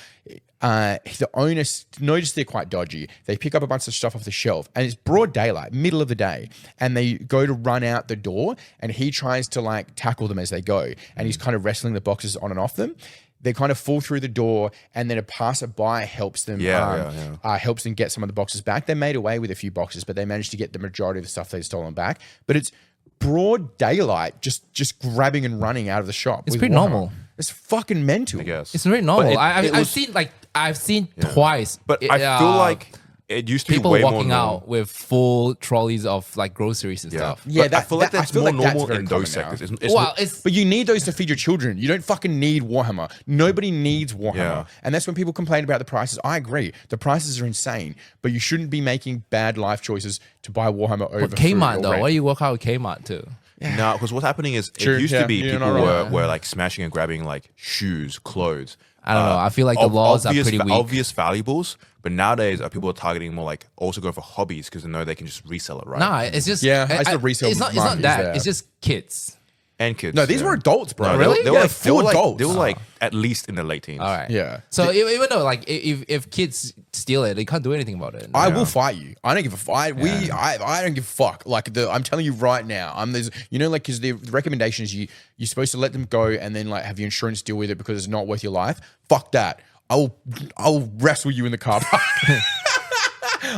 the owners noticed they're quite dodgy. They pick up a bunch of stuff off the shelf, and it's broad daylight, middle of the day, and they go to run out the door, and he tries to like tackle them as they go, and he's kind of wrestling the boxes on and off them. They kind of fall through the door, and then a passerby helps them. Helps them get some of the boxes back. They made away with a few boxes, but they managed to get the majority of the stuff they'd stolen back. But it's broad daylight, just grabbing and running out of the shop. It's with pretty Warhammer. normal. It's fucking mental. I guess It's very normal. But I've seen twice. But I feel like it used to people be way more walking normal. out with full trolleys of like groceries and stuff. Yeah, But I feel like that's more normal very in common those now. sectors. But you need those to feed your children. You don't fucking need Warhammer. Nobody needs Warhammer. Yeah. And that's when people complain about the prices. I agree. The prices are insane, but you shouldn't be making bad life choices to buy Warhammer over But Kmart food or though, rent. why do you walk out with Kmart too? No, because what's happening is True, it used to be you're people not wrong. were like smashing and grabbing like shoes, clothes. I don't know. I feel like the laws are pretty weak. Obvious valuables, but nowadays people are targeting more like also going for hobbies because they know they can just resell it, right? Nah, it's just I still resell It's not market is that. there. It's just kids. And kids. No, these were adults, bro. No, Really? They were Yeah, like full adults. They were like at least in their late teens. All right. Yeah. So even though like if kids steal it, they can't do anything about it. I will fight you. I don't give a fuck. I don't give a fuck. Like I'm telling you right now. There's because the recommendation is you're supposed to let them go and then like have your insurance deal with it because it's not worth your life. Fuck that. I'll wrestle you in the car park.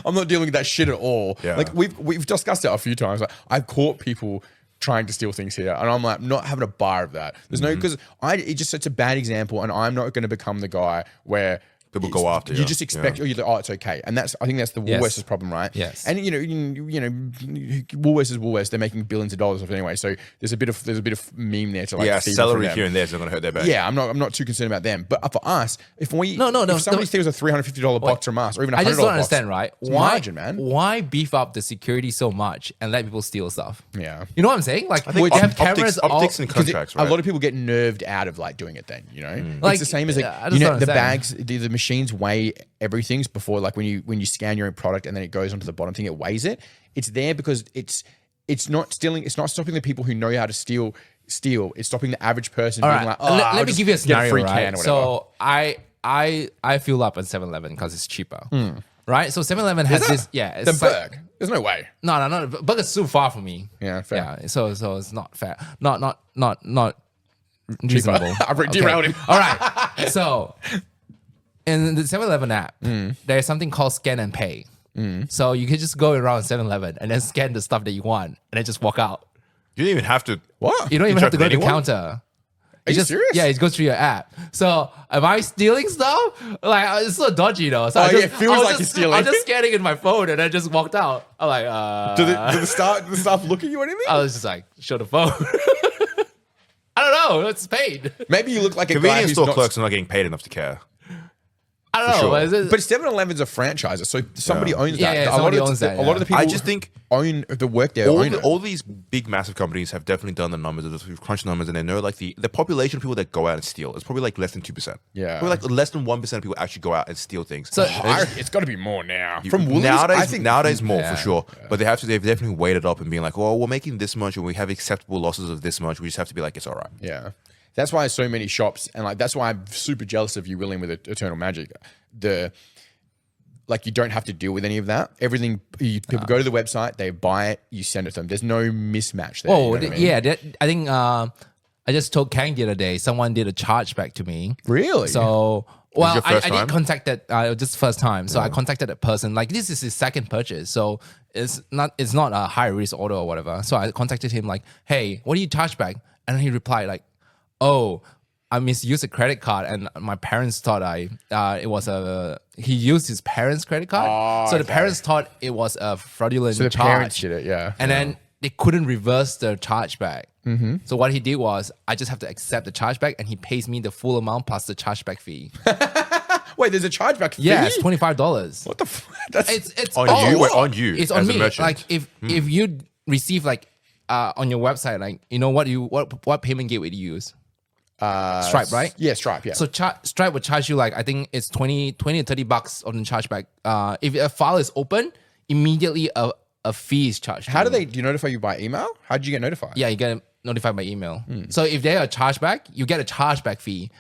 I'm not dealing with that shit at all. Yeah. Like we've discussed it a few times. Like, I've caught people trying to steal things here, and I'm like not having a bar of that. There's no because it just sets a bad example, and I'm not going to become the guy where People go after you. You just expect, you're like, oh, it's okay, and I think that's the Yes. Woolworths' problem, right? Yes. And Woolworths is Woolworths. They're making billions of dollars off it anyway, so there's a bit of meme there to like. Yeah, feed celery from them. here and there is not going to hurt their back. Yeah, I'm not too concerned about them. But for us, if somebody no. steals a $350 box from us, or even a $100 I just don't box, understand, right? it's Why, margin, man? Why beef up the security so much and let people steal stuff? Yeah. You know what I'm saying? Like, think they have cameras optics all. and Because contracts, a right? lot of people get nerved out of like doing it. Then Like, it's the same as like I just don't the understand. bags, the machines weigh everything before like when you scan your own product and then it goes onto the bottom thing, it weighs it. It's there because it's not stealing. It's not stopping the people who know how to steal. It's stopping the average person All being right. like, oh, let me give you a scenario, free right? can or whatever. So I fuel up at 7-Eleven because it's cheaper, right? So 7-Eleven has this. Yeah, the it's like, Berg. There's no way. No. Burger's too far from me. Yeah, fair. Yeah, so it's not fair. Not reasonable. I've derailed him. All right. So in the 7-Eleven app, there's something called scan and pay. So you can just go around 7-Eleven and then scan the stuff that you want and then just walk out. You didn't even have to. What? You don't even have to go to the Interact with counter. Are you serious? Yeah, it goes through your app. So am I stealing stuff? Like it's so dodgy though. So it feels like you're stealing. I was just scanning in my phone and I just walked out. I'm like, Do the staff look at you or anything? I was just like, show the phone. I don't know. It's paid. Maybe you look like a guy Convenience who's store not... clocks are not getting paid enough to care. I don't know. sure. But But 7-Eleven's a franchise, so somebody owns that. Yeah, a lot somebody of owns that, A lot of the people I just think own the work there. Own it. all these big massive companies have definitely done the numbers, they've crunched numbers, and they know like the population of people that go out and steal is probably like less than 2%. Yeah. Probably like less than 1% of people actually go out and steal things. So- It's got to be more now. From Woolies, I think nowadays more Yeah. for sure. But they've definitely weighted up and being like, well, we're making this much and we have acceptable losses of this much. We just have to be like, it's all right. Yeah. That's why so many shops, and like that's why I'm super jealous of you, William, with Eternal Magic. Like you don't have to deal with any of that. Everything, people go to the website, they buy it, you send it to them. There's no mismatch there. Oh, you know what I mean? yeah. I think I just told Kang the other day, someone did a chargeback to me. Really? So, well, your I first did time? contact that just first time. So I contacted that person. Like this is his second purchase, so it's not a high risk order or whatever. So I contacted him like, hey, what do you charge back? And then he replied like, oh, I misused a credit card, and my parents thought he used his parents' credit card. So the parents thought it was a fraudulent So the charge. parents did it, yeah. And then they couldn't reverse the chargeback. So what he did was, I just have to accept the chargeback, and he pays me the full amount plus the chargeback fee. Wait, there's a chargeback fee? Yeah, it's $25. What the fuck? That's It's On all- you or on you It's on as a me. merchant? Like if you receive like on your website, like you know what payment gateway to use? Stripe, right? Yeah, Stripe, yeah. So Stripe would charge you like, I think it's 20 to $30 on the chargeback. If a file is open, immediately a fee is charged. How do you notify you by email? How did you get notified? Yeah, you get notified by email. So if they are a chargeback, you get a chargeback fee.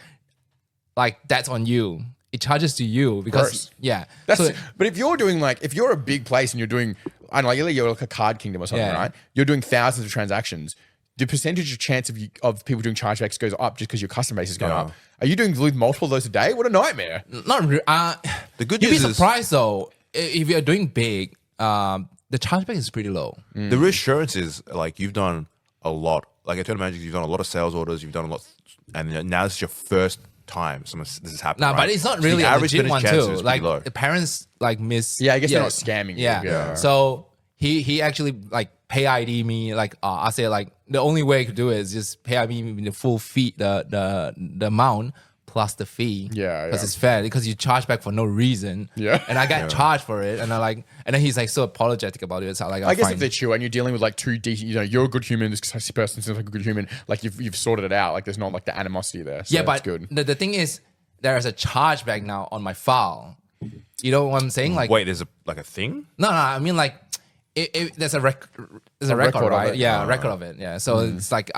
Like that's on you. It charges to you because Gross. yeah. That's, So- but if you're doing if you're a big place and you're doing, I don't know, you're like a Card Kingdom or something, Yeah. right? You're doing thousands of transactions. The percentage of chance of people doing chargebacks goes up just because your customer base is going up. Are you doing multiple of those a day? What a nightmare. Not re- The good you'd be news is- surprised though if you're doing big. The chargeback is pretty low. The reassurance is like you've done a lot. Like at Eternal Magic, you've done a lot of sales orders. You've done a lot, and now this is your first time this is happening. No, right? but it's not So the really a average legit one chance too. is Like pretty low. the parents like miss. Yeah, I guess they're not scamming you. Yeah. Yeah. So he actually like pay ID me. Like I say like the only way I could do it is just pay ID me the full fee, the amount plus the fee. Yeah, because yeah. it's fair because you charge back for no reason. Yeah. and I got charged for it, and and then he's like so apologetic about it. So like I guess fine. if they're chill and you're dealing with like two decent, you're a good human. This person seems like a good human. Like you've sorted it out. Like there's not like the animosity there. So yeah, it's but good. the thing is, there is a chargeback now on my file. You know what I'm saying? Like Wait, there's a thing? No, I mean like, there's a record, record of right? it. Yeah, record of it. Yeah, so it's like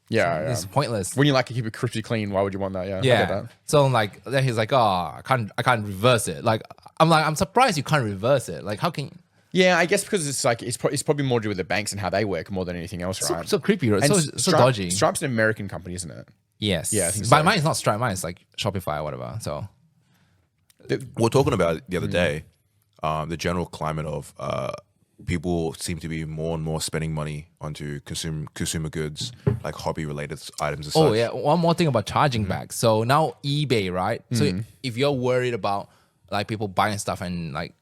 Yeah, it's pointless. When you like to keep it crispy clean, why would you want that? Yeah, I get Yeah. that. So like, then he's like, oh, I can't reverse it. Like, I'm surprised you can't reverse it. Like, how can? Yeah, I guess because it's like it's probably more to do with the banks and how they work more than anything else, right? So creepy, right? And So dodgy. Stripe's an American company, isn't it? Yes. Yeah, I think But so. mine is not Stripe. Mine is like Shopify or whatever. So We're talking about it the other day, the general climate of people seem to be more and more spending money onto consumer goods, like hobby related items and such. oh yeah, one more thing about charging back. So now eBay, right? So if you're worried about like people buying stuff and like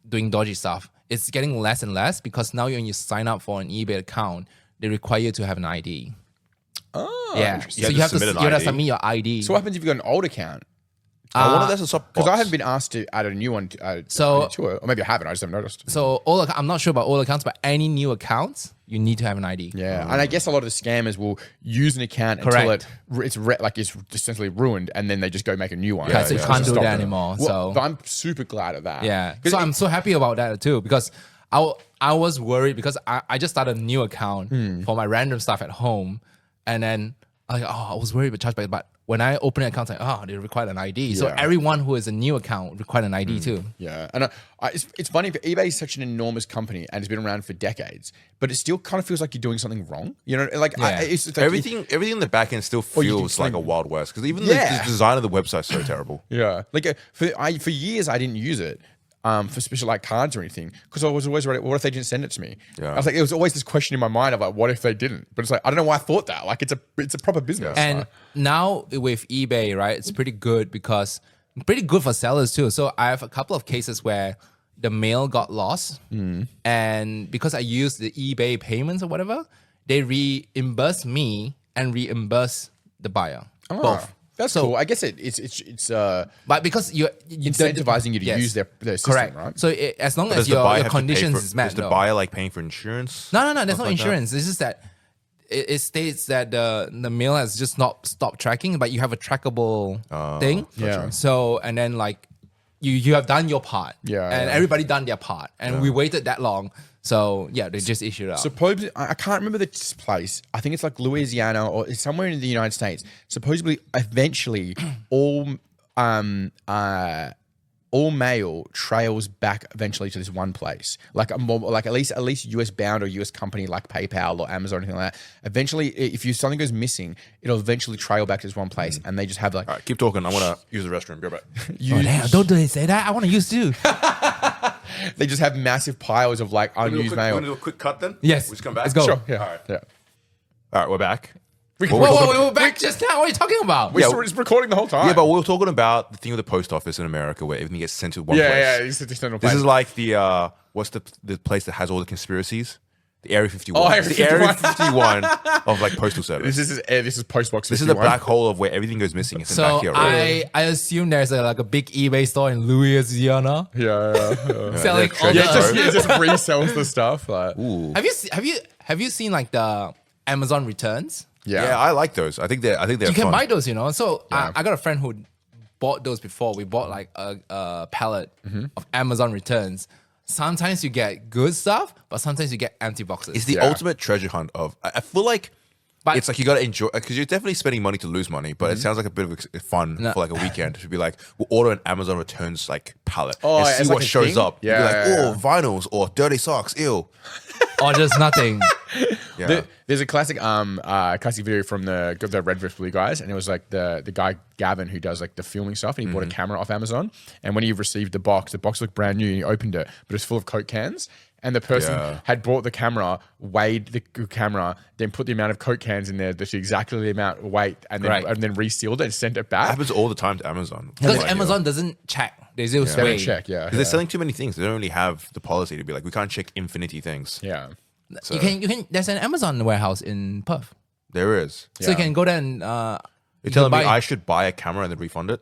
doing dodgy stuff, it's getting less and less because now when you sign up for an eBay account, they require you to have an ID. Oh, Yeah, interesting. so You you have have to to submit an ID. submit your ID. So what happens if you've got an old account? I wonder if that's a soft Because box. I haven't been asked to add a new one to it, or maybe I haven't. I just haven't noticed. So I'm not sure about all accounts, but any new accounts, you need to have an ID. Yeah, and I guess a lot of the scammers will use an account Correct. until it's essentially ruined, and then they just go make a new one. Yeah, so you Just can't to do stop that it. anymore. Well, So but I'm super glad of that. yeah, 'Cause so I'm so happy about that too because I was worried because I just started a new account for my random stuff at home, and then I was worried about chargeback, but when I open an account, it's like, they require an ID. So Yeah. everyone who is a new account require an ID too. Yeah, and it's funny, but eBay is such an enormous company and it's been around for decades, but it still kind of feels like you're doing something wrong. You know, like Yeah. it's like everything in the back end still you can feels like swing- a Wild West because even Yeah. the design of the website is so terrible. Yeah, like for years I didn't use it. for special like cards or anything, because I was always worried, what if they didn't send it to me? Yeah. I was like, there was always this question in my mind of like, what if they didn't? But it's like, I don't know why I thought that. Like, it's a proper business. And now with eBay, right, it's pretty good because pretty good for sellers too. So I have a couple of cases where the mail got lost, and because I used the eBay payments or whatever, they reimburse me and reimburse the buyer. Both. That's cool. I guess it's But because you incentivizing you to use their system, correct, right? So as long Does as the buyer your have to pay conditions for- is met, Is the no. buyer like paying for insurance? No, there's no like that? insurance. It's just that it states that the mail has just not stopped tracking, but you have a trackable thing. Yeah. So and then like you have done your part. Yeah, And yeah. everybody done their part, and we waited that long. So yeah, they just issued it out. Supposedly, I can't remember this place. I think it's like Louisiana or it's somewhere in the United States. Supposedly, eventually, all mail trails back eventually to this one place, like at least US bound or US company like PayPal or Amazon or anything like that. Eventually, if something goes missing, it'll eventually trail back to this one place, and they just have like All right, keep talking. I want to use the restroom. Be right back. damn, don't they say that? I want to use too. they just have massive piles of like unused mail. Want to do a quick cut then? Yes. We just come back. Let's go. Sure, yeah, All right. yeah. All right, we're back. Whoa, we're back just now. What are you talking about? We're just recording the whole time. Yeah, but we were talking about the thing with the post office in America where everything gets sent to one place. yeah, it's a external place. This is like the what's the place that has all the conspiracies? The Area 51. Oh, Area It's the Area 51. 51 of like postal service. This is Postbox 51. This is the black hole of where everything goes missing. It's So back here. Right? I assume there's like a big eBay store in Louisiana Yeah. selling Yeah, all yeah, the. It just resells the stuff. Like, Ooh. Have you seen like the Amazon returns? Yeah, I like those. I think they're You can fun. buy those, So I got a friend who bought those before. We bought like a pallet of Amazon returns. Sometimes you get good stuff, but sometimes you get empty boxes. It's the ultimate treasure hunt of. I feel like But- it's like you got to enjoy because you're definitely spending money to lose money, but it sounds like a bit of fun for like a weekend to be like, we'll order an Amazon returns like pallet and it's see like what a shows thing? up. Yeah, Be like, yeah, vinyls or dirty socks, ew. or just nothing. Yeah. there's a classic video from the Red Rift Blue guys, and it was like the guy Gavin who does like the filming stuff, and he bought a camera off Amazon, and when he received the box looked brand new, and he opened it, but it's full of Coke cans. And the person had bought the camera, weighed the camera, then put the amount of Coke cans in there, that's exactly the amount of weight, and then resealed it and sent it back. It happens all the time to Amazon. Because No idea. Amazon doesn't check. They just They don't wait. check, yeah. Because they're selling too many things. They don't really have the policy to be like, we can't check infinity things. Yeah. So You can. There's an Amazon warehouse in Perth, there is. so you can go there and You're telling me I should buy a camera and then refund it?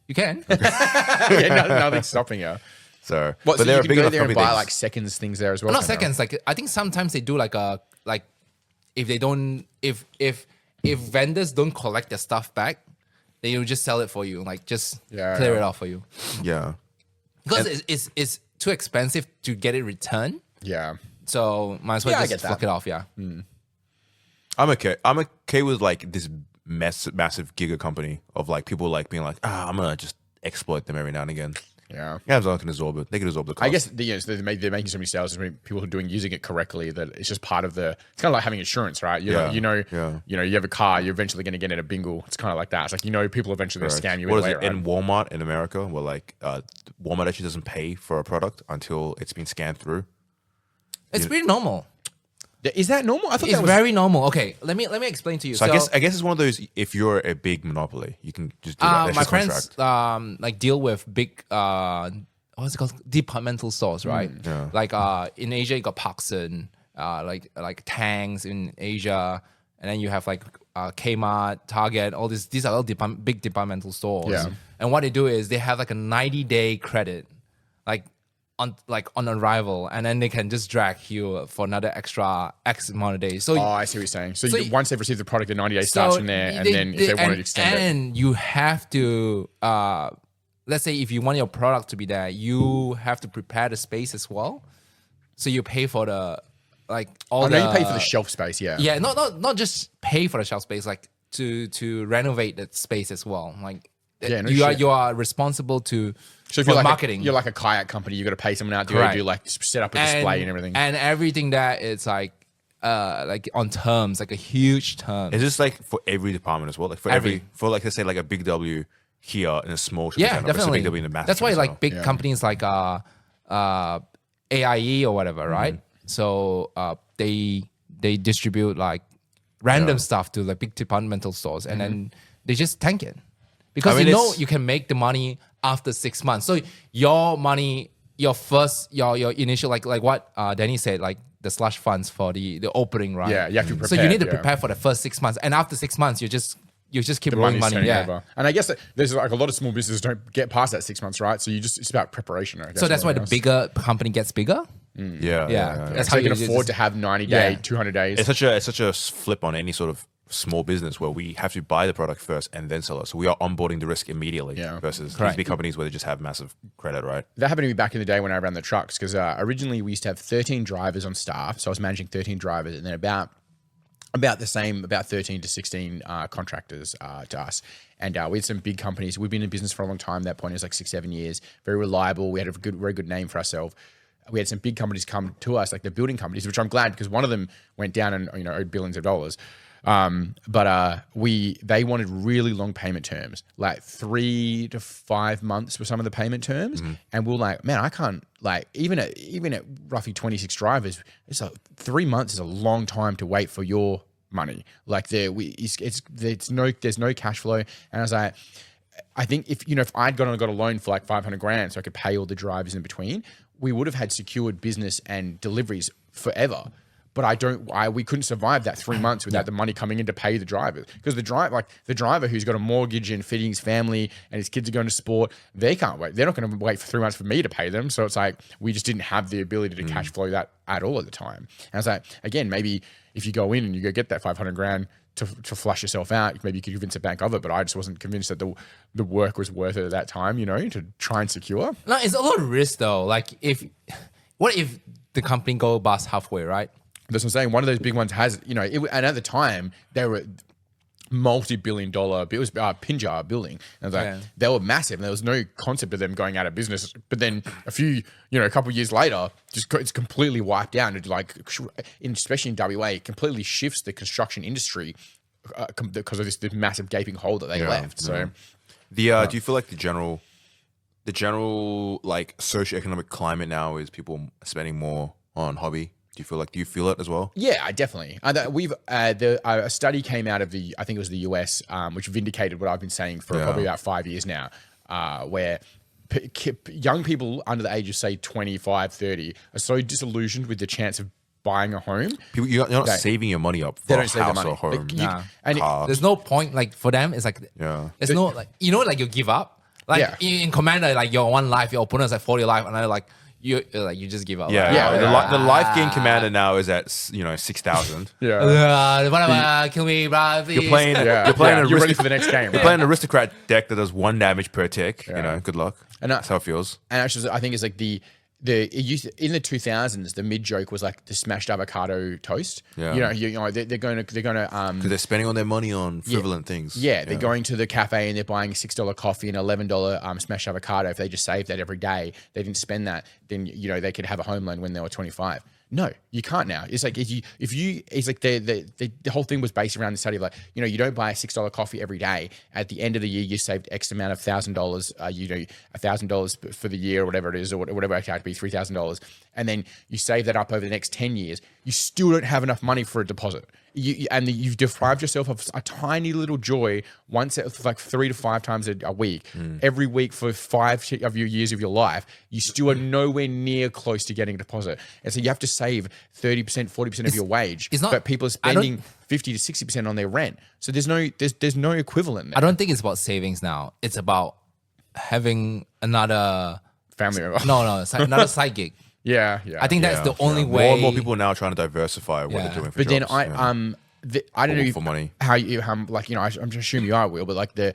You can. Yeah, nothing's stopping you. So, What, so they're you a can big go enough there and company buy they like just- seconds things there as well. Not kind of. seconds. Like I think sometimes they do like if they don't if vendors don't collect their stuff back, they will just sell it for you. Like just clear it off for you Yeah. because it's too expensive to get it returned. Yeah. So might as well Yeah, I just get that. fuck it off. Yeah. I'm okay with like this massive giga company of like people like being like, I'm gonna just exploit them every now and again. Yeah. Amazon can absorb it. They can absorb the cost. I guess they're making so many sales. There's people who are using it correctly that it's just part of the. It's kind of like having insurance, right? You have a car. You're eventually going to get in a bingle. It's kind of like that. It's like people eventually going to scam you. What is anyway, it right? in Walmart in America? Where like Walmart actually doesn't pay for a product until it's been scanned through. It's pretty normal. Is that normal? I thought It's that was very normal. Okay, let me explain to you. So I guess it's one of those. If you're a big monopoly, you can just do that. That's my just friends contract. like deal with big what's it called, departmental stores, right? yeah. Like in Asia you got Parkson, like Tangs in Asia, and then you have like Kmart, Target, all these are all big departmental stores. Yeah. And what they do is they have like a 90-day credit, like on arrival, and then they can just drag you for another extra X amount of days. So I see what you're saying. So, once they've received the product, the 90 days starts from there, and then if they want to extend it. And you have to, let's say if you want your product to be there, you have to prepare the space as well. So you pay for the, like all the... you pay for the shelf space, yeah. Yeah, not just pay for the shelf space, like to renovate that space as well. Like you are responsible to... So if for you're like marketing. you're like a kayak company, you got to pay someone out to Correct. do like set up a display and everything. And everything that it's like on terms, like a huge term. Is this like for every department as well? Like for for like let's say like a big W here in a small shopping Yeah, center, versus a definitely. big W in the massive That's why shopping like center. big companies like AIE or whatever, right? So they distribute like random stuff to like big departmental stores, and then they just tank it because you can make the money after 6 months. So your money, your initial like what Danny said, like the slush funds for the opening, right? Yeah, you have to prepare. So you need to prepare for the first 6 months, and after 6 months, you just keep rolling money. Yeah. Over. And I guess that there's like a lot of small businesses don't get past that 6 months, right? So it's about preparation. I guess, so that's why the bigger company gets bigger. Yeah. That's so how you can afford to have 90 days, 200 days. It's such a flip on any sort of small business where we have to buy the product first and then sell it. So we are onboarding the risk immediately versus these big companies where they just have massive credit, right? That happened to me back in the day when I ran the trucks because originally we used to have 13 drivers on staff. So I was managing 13 drivers and then about the same, about 13 to 16 contractors to us. And we had some big companies. We've been in business for a long time. At that point, it was like 6-7 years. Very reliable. We had a very good name for ourselves. We had some big companies come to us, like the building companies, which I'm glad because one of them went down and owed billions of dollars. But they wanted really long payment terms, like 3 to 5 months were some of the payment terms. And we're like, man, I can't, like, even at roughly 26 drivers, it's like 3 months is a long time to wait for your money. Like there's no cash flow. And I was like, I think if I'd got a loan for like 500 grand so I could pay all the drivers in between, we would have had secured business and deliveries forever. But we couldn't survive that 3 months without the money coming in to pay the drivers. Because the driver who's got a mortgage and feeding his family and his kids are going to sport, they can't wait. They're not going to wait for 3 months for me to pay them. So it's like, we just didn't have the ability to cash flow that at all at the time. And I was like, again, maybe if you go in and you go get that 500 grand to flush yourself out, maybe you could convince a bank of it, but I just wasn't convinced that the work was worth it at that time, to try and secure. No, it's a lot of risk though. Like what if the company go bust halfway, right? That's what I'm saying. One of those big ones has, and at the time they were multi-billion-dollar. It was Pinjar building. And they were massive. And there was no concept of them going out of business. But then a couple of years later, it's completely wiped out. And especially in WA, it completely shifts the construction industry because of this massive gaping hole that they left. So, do you feel like the general like socioeconomic climate now is people spending more on hobby? Do you feel it as well? Yeah, definitely. A study came out of I think it was the US, which vindicated what I've been saying for probably about 5 years now, where young people under the age of say 25, 30 are so disillusioned with the chance of buying a home. People, you're not saving your money up for a house or home. Car. There's no point. Like for them, it's like there's no like like you give up. Like in Commander, like your one life, your opponent's like 40 life, and like. You just give up. The life gain commander now is at 6,000. Whatever, kill me, bro. You're ready for the next game. You're playing an aristocrat deck that does 1 damage per tick. Good luck. And that's how it feels. And actually, I think it's like it used to, in the 2000s, the mid joke was like the smashed avocado toast. They're going to because they're spending all their money on frivolous things. They're going to the cafe and they're buying a $6 coffee and $11 smashed avocado. If they just saved that every day, they didn't spend that, then they could have a home loan when they were 25. No, you can't now. It's like it's like the whole thing was based around the study of like, you don't buy a $6 coffee every day. At the end of the year, you saved X amount of $1,000, $1,000 for the year or whatever it is, or whatever it could be, $3,000. And then you save that up over the next 10 years. You still don't have enough money for a deposit. You've deprived yourself of a tiny little joy once, like 3 to 5 times a week, every week for 5 of your years of your life. You still are nowhere near close to getting a deposit, and so you have to save 30%, 40% of your wage. But people are spending 50 to 60% on their rent. So there's no equivalent there. I don't think it's about savings now. It's about having another family member. No, another side gig. Yeah. I think that's the only way. More and more people are now trying to diversify what they're doing for jobs. Then I don't know for money. how like I'm just assuming you are, Will, but like the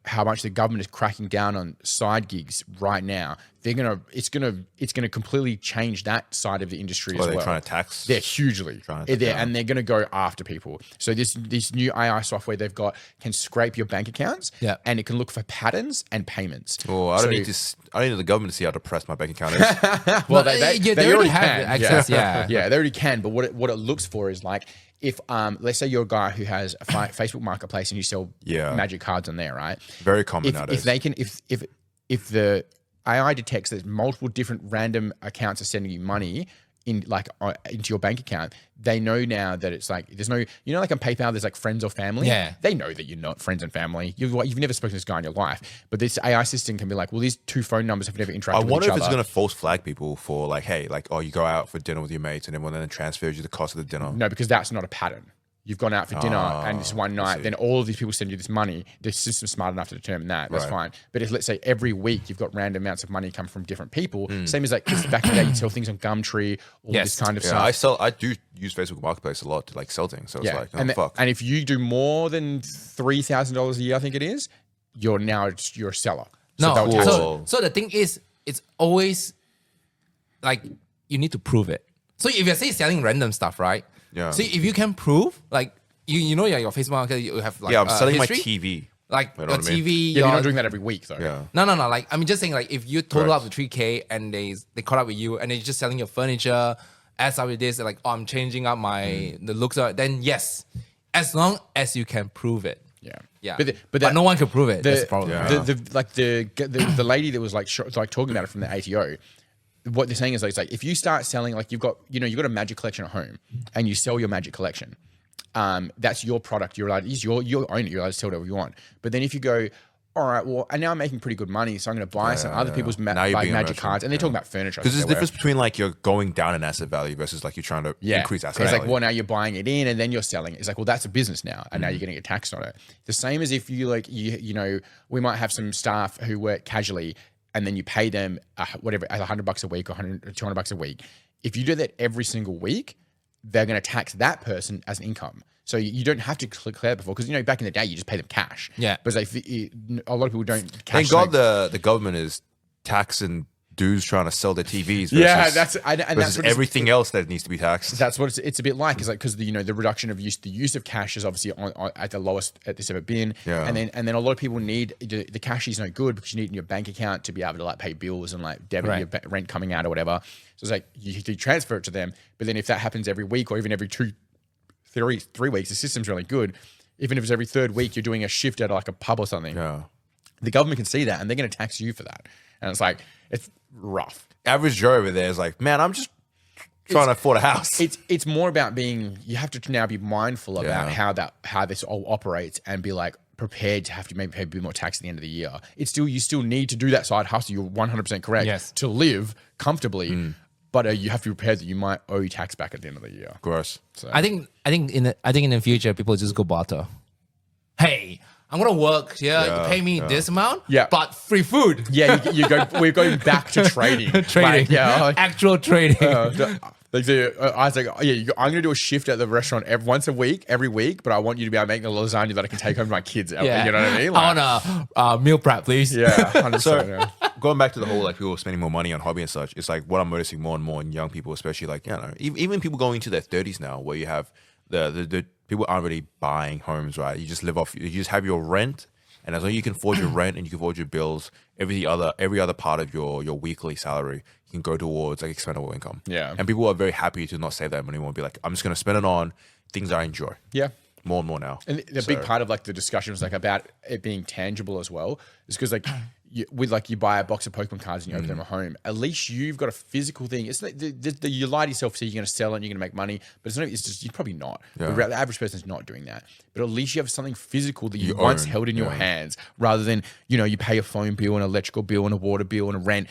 how much the government is cracking down on side gigs right now. It's gonna completely change that side of the industry as well. They're trying to tax. They're hugely and they're gonna go after people. So this new AI software they've got can scrape your bank accounts, and it can look for patterns and payments. Oh, I don't need the government to see how depressed my bank account is. Well, they already have access. They already can. But what it looks for is like, if let's say you're a guy who has a Facebook marketplace and you sell magic cards on there, right? Very common nowadays. If they can, if AI detects that multiple different random accounts are sending you money into your bank account. They know now that it's like there's no, like on PayPal, there's like friends or family. Yeah. They know that you're not friends and family. You've never spoken to this guy in your life, but this AI system can be like, well, these 2 phone numbers have never interacted with each other. I wonder if it's going to false flag people for like, hey, like, oh, you go out for dinner with your mates and everyone then transfers you the cost of the dinner. No, because that's not a pattern. You've gone out for dinner and this one night, then all of these people send you this money. The system's smart enough to determine that. That's fine. But if, let's say, every week you've got random amounts of money come from different people, same as like, because back in the day, you sell things on Gumtree, all this kind of stuff. I do use Facebook Marketplace a lot to like sell things. So it's like, fuck. And if you do more than $3,000 a year, I think it is, you're a seller. So the thing is, it's always like you need to prove it. So if you're selling random stuff, right? Yeah. So if you can prove, like your Facebook market, you have like I'm selling history, my TV. like You your know what I mean? TV. You're not doing that every week though. Yeah. No. Like I'm just saying, like if you total up to 3K and they caught up with you and they're just selling your furniture, adds up with this, like I'm changing up the looks of it, then yes, as long as you can prove it. Yeah. But no one can prove it. That's the problem. The lady that was like talking about it from the ATO. What they're saying is like, if you start selling, like you've got a magic collection at home and you sell your magic collection, that's your product. You're allowed, you own it. You're allowed to sell whatever you want. But then if you go, all right, well, and now I'm making pretty good money, so I'm going to buy some other people's magic cards. And they're talking about furniture. Because there's a difference between like you're going down in asset value versus like you're trying to increase asset value. It's like, well, now you're buying it in and then you're selling it. It's like, well, that's a business now. And now you're going to get taxed on it. The same as if you we might have some staff who work casually and then you pay them $100 a week or $200 a week. If you do that every single week, they're going to tax that person as an income. So you don't have to declare before because back in the day you just pay them cash. Yeah, but a lot of people don't. Thank God the government is taxing dudes trying to sell their TVs. Versus, that's everything else that needs to be taxed. That's what it's a bit like. Is like because the reduction of the use of cash is obviously at the lowest it's ever been. Yeah. And then a lot of people need the cash is no good because you need it in your bank account to be able to like pay bills and like debit your rent coming out or whatever. So it's like you transfer it to them. But then if that happens every week or even every 3 weeks, the system's really good. Even if it's every 3rd week, you're doing a shift at like a pub or something. Yeah. The government can see that and they're going to tax you for that. And it's like, it's rough. Average Joe over there is like, man, I'm just trying to afford a house. It's more about you have to now be mindful about how this all operates and be like prepared to have to maybe pay a bit more tax at the end of the year. You still need to do that side hustle. You're 100% correct to live comfortably. But you have to be prepared that you might owe tax back at the end of the year. Gross. So. I think in the future people just go barter. Hey, I'm gonna work. You pay me this amount. But free food. We're going back to trading. Actual trading. I was like, I'm going to do a shift at the restaurant once a week, every week, but I want you to be able to make a lasagna that I can take home to my kids. You know what I mean? Like, I want a meal prep, please. Yeah, 100%. Going back to the whole like people spending more money on hobby and such, it's like what I'm noticing more and more in young people, especially like even people going into their 30s now, where you have the people aren't really buying homes, right? You just have your rent, and as long as you can afford your rent and you can afford your bills, every other part of your weekly salary can go towards like expendable income. Yeah. And people are very happy to not save that money anymore. Be like, I'm just going to spend it on things I enjoy. Yeah. More and more now. And the big part of like the discussion was like about it being tangible as well. Is because like you buy a box of Pokemon cards and you open them at home. At least you've got a physical thing. It's like you lie to yourself, so you're going to sell it and you're going to make money. But it's just you're probably not. Yeah. The average person's not doing that. But at least you have something physical that you once held in your hands, rather than you pay a phone bill, an electrical bill, and a water bill, and a rent.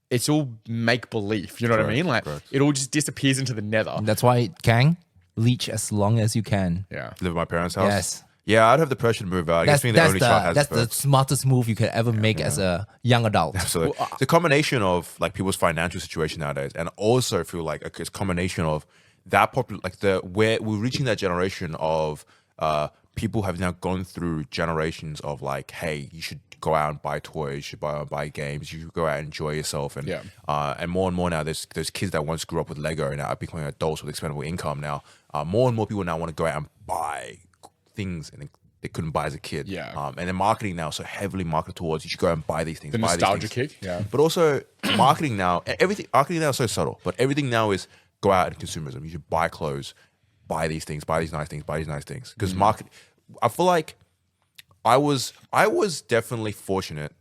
It's all make believe. You know what I mean? Like it all just disappears into the nether. That's why, Kang, leech as long as you can. Yeah. Live at my parents' house. Yes. Yeah, I'd have the pressure to move out. I guess being the only child has that's the smartest move you could ever make as a young adult. Absolutely. It's a combination of like people's financial situation nowadays, and also feel like it's a combination of that where we're reaching that generation of people have now gone through generations of like, hey, you should go out and buy toys, you should buy games, you should go out and enjoy yourself, and more now there's kids that once grew up with Lego and now are becoming adults with expendable income now. More and more people now want to go out and buy things and they couldn't buy as a kid. And then marketing now so heavily marketed towards you should go and buy these things. The buy nostalgia these things. kick. Yeah. But also marketing now is so subtle, but everything now is go out and consumerism. You should buy clothes, buy these things, buy these nice things, buy these nice things. Because I feel like I was definitely fortunate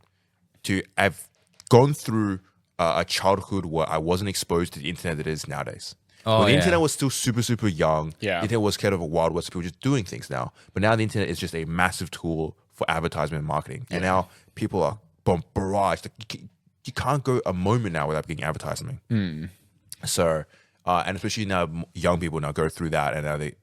to have gone through a childhood where I wasn't exposed to the internet that it is nowadays. Oh, when the yeah. internet was still super, super young, Yeah. the internet was kind of a wild west, people just doing things now. But now the internet is just a massive tool for advertisement and marketing. And now people are barraged. Like, you can't go a moment now without getting advertising. So, and especially now, young people now go through that, and now they,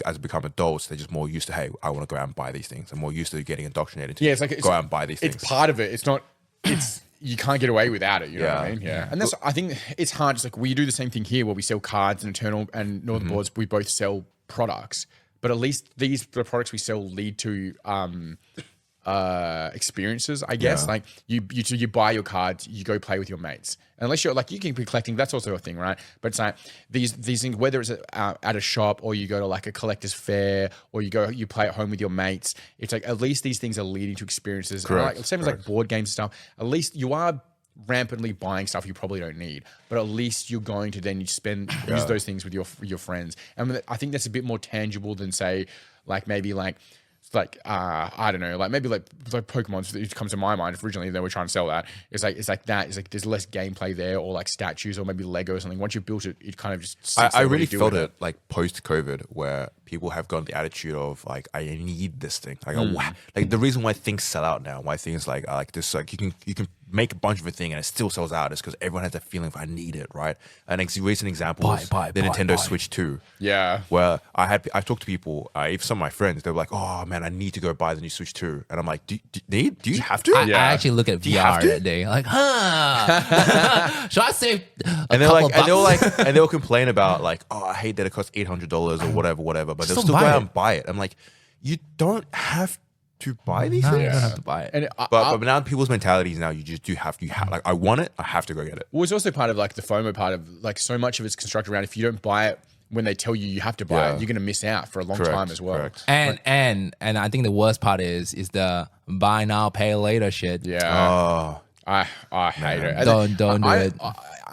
as they become adults, they're just more used to, hey, I want to go out and buy these things. I'm more used to getting indoctrinated to Yeah, it's like go out and buy these things. It's part of it. It's not. It's you can't get away without it. You know what I mean? Yeah. And that's. I think it's hard. It's like we do the same thing here, where we sell cards and Eternal and Northern Boards. We both sell products, but at least the products we sell lead to experiences, I guess. Like you buy your cards, you go play with your mates. Unless you're like, you can be collecting, that's also a thing, right? But it's like these things, whether it's at a shop or you go to like a collector's fair or you play at home with your mates, it's like at least these things are leading to experiences. Correct. Like, same as like board games stuff. At least you are rampantly buying stuff you probably don't need, but at least you're going to then use those things with your friends. And I think that's a bit more tangible than say like maybe like I don't know, like maybe like Pokemon, it comes to my mind. Originally they were trying to sell that. It's like there's less gameplay there, or like statues, or maybe Lego or something. Once you've built it, it kind of just I really felt it like post COVID, where people have got the attitude of like, I need this thing. Like, like the reason why things sell out now, why things like this, like you can make a bunch of a thing and it still sells out, is because everyone has that feeling of I need it, right? An recent example is the Nintendo Switch 2. Yeah. Where I've talked to people, even some of my friends, they're like, oh man, I need to go buy the new Switch 2. And I'm like, do you have to? I actually look at VR that day, like, should I save and they'll complain about like, oh, I hate that it costs $800 or whatever, but they'll still go out and buy it. I'm like, you don't have to buy these things. You don't have to buy it. And But now people's mentalities now, you just do have to. Like, I want it, I have to go get it. well, it's also part of like the FOMO part of like so much of it's constructed around if you don't buy it when they tell you have to buy it, you're going to miss out for a long time as well. Correct. And I think the worst part is the buy now, pay later shit. Yeah. I hate it. Don't do it.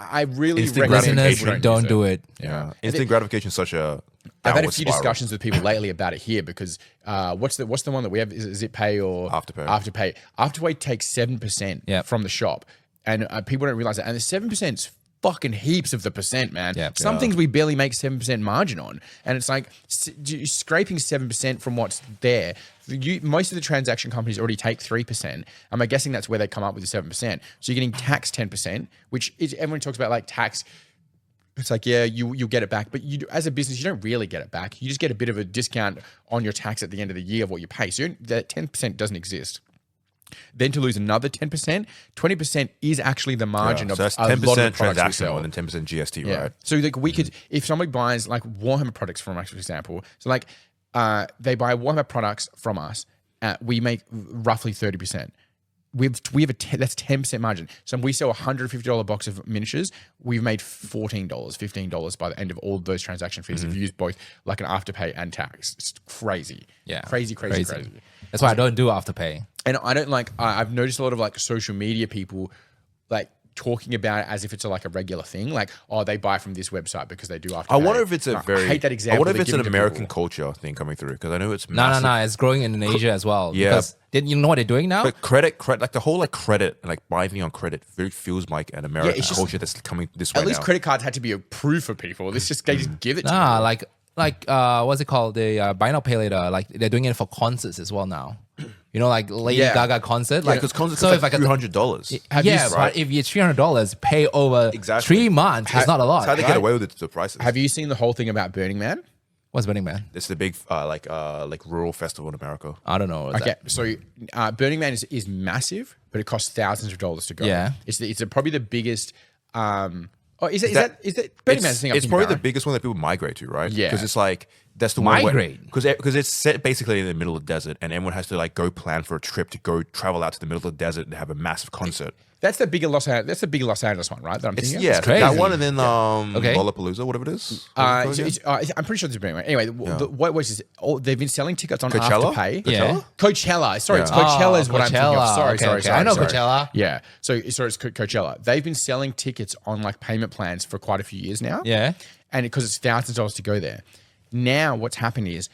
I really Instant recommend Listeners, people don't use do it. Yeah. Instant gratification is such a. I've had a downward few spiral. discussions with people lately about it here because what's the one that we have? Is it Pay or Afterpay? Afterpay. Afterpay takes 7% from the shop, and people don't realize that. And the 7% fucking heaps of the percent, man. Some things we barely make 7% margin on, and it's like scraping 7% from what's there. Most of the transaction companies already take 3%. I'm guessing that's where they come up with the 7%. So you're getting taxed 10%, which is, everyone talks about like tax. It's like, yeah, you'll get it back, but you as a business, you don't really get it back. You just get a bit of a discount on your tax at the end of the year of what you pay. So that 10% doesn't exist. Then to lose another 10%, 20% is actually the margin of so that's a lot of the 10% products we transactional sell. and then 10% GST, right? So like we could, if somebody buys like Warhammer products from us, for example, so like they buy Warhammer products from us, we make roughly 30%. We have that's 10% margin. So we sell a $150 box of miniatures. We've made $14, $15 by the end of all those transaction fees. If you use both like an Afterpay and tax, it's crazy. Yeah, crazy. That's why I don't do Afterpay. And I don't like. I've noticed a lot of like social media people like talking about it as if it's like a regular thing. Like, oh, they buy from this website because they do Afterpay. I wonder if it's I hate that example. I wonder if they it's an give to American people. culture thing coming through, because I know it's No, massive. it's growing in Asia as well. Yeah. Because you know what they're doing now? But credit, like the whole like credit, like buying thing on credit, feels like an American it's just- culture that's coming this way At least now. credit cards had to be approved for people. This just they just give it to Nah, you. like what's it called? The buy now, pay later. Like they're doing it for concerts as well now. You know, like Lady Yeah. Gaga concert. Like, because concerts so cost if like I could- $300. but if it's $300, pay over Exactly. 3 months. It's not a lot. That's how they get away with the prices. Have you seen the whole thing about Burning Man? What's Burning Man? It's the big like rural festival in America. I don't know. What's Okay, that? so Burning Man is massive, but it costs thousands of dollars to go. Yeah. It's probably the biggest. Is that Burning Man's thing? It's probably the biggest one that people migrate to, right? Yeah. because it's like that's the Migrate? one because it's set basically in the middle of the desert, and everyone has to like go plan for a trip to go travel out to the middle of the desert and have a massive concert. That's the bigger Los Angeles. That's the bigger Los Angeles one, right? That I'm It's thinking. yeah, Of? crazy. that one, and then Okay. Lollapalooza, whatever it is. I'm pretty sure it's Burning Man. Anyway, what was this? They've been selling tickets on Coachella? Afterpay. Yeah. Coachella. Sorry, it's Yeah. Coachella is what I'm thinking of. Coachella. Sorry, Okay, sorry, okay. sorry. I know sorry. Coachella. Yeah. So it's Coachella. They've been selling tickets on like payment plans for quite a few years now. Yeah. And because it's thousands of dollars to go there. Now what's happened is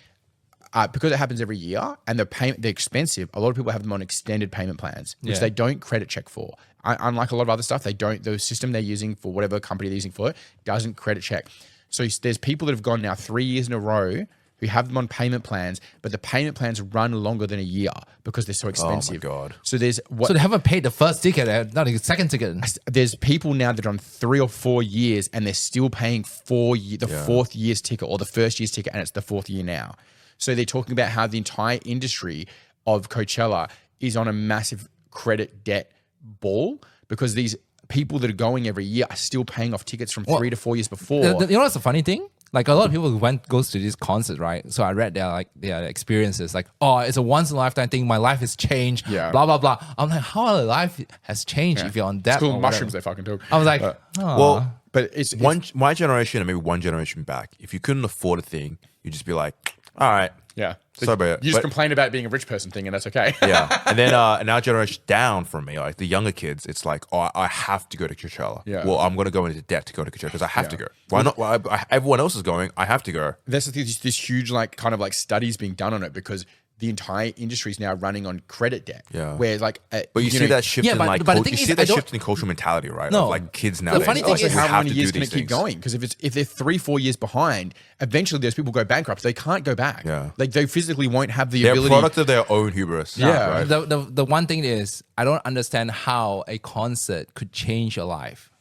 because it happens every year and they're expensive, a lot of people have them on extended payment plans, which Yeah. they don't credit check for. Unlike a lot of other stuff, the system they're using for whatever company they're using for it doesn't credit check. So there's people that have gone now 3 years in a row who have them on payment plans, but the payment plans run longer than a year because they're so expensive. God. So So they haven't paid the first ticket, not the second ticket. there's people now that are on 3 or 4 years and they're still paying fourth year's ticket or the first year's ticket, and it's the fourth year now. So they're talking about how the entire industry of Coachella is on a massive credit debt ball because these people that are going every year are still paying off tickets from 3 to 4 years before. You know what's the funny thing? Like a lot of people goes to these concerts, right? So I read their experiences, like, oh, it's a once in a lifetime thing. My life has changed. Yeah. Blah blah blah. I'm like, how our life has changed if you're on that? It's called or mushrooms whatever. they fucking took. I was like, Well, but it's my generation and maybe one generation back, if you couldn't afford a thing, you'd just be like, all right. yeah. Sorry about it. You just But- complain about being a rich person thing, and that's okay. Yeah. And then and our generation down from me, like the younger kids, it's like, oh, I have to go to Coachella. Yeah. Well, I'm going to go into debt to go to Coachella because I have to go. Why not? Well, everyone else is going. I have to go. There's this huge kind of studies being done on it because the entire industry is now running on credit debt. Yeah. Where But you see that shift Yeah, in but the thing you is, see I that don't- shift in cultural mentality, right? No. Of like kids The nowadays. funny thing also, is, how have many to years do can it these keep things. going? Because if they're 3-4 years behind, eventually those people go bankrupt. They can't go back. Yeah. Like they physically won't have the They're a ability. product of their own hubris. Yeah. Right? the one thing is, I don't understand how a concert could change your life.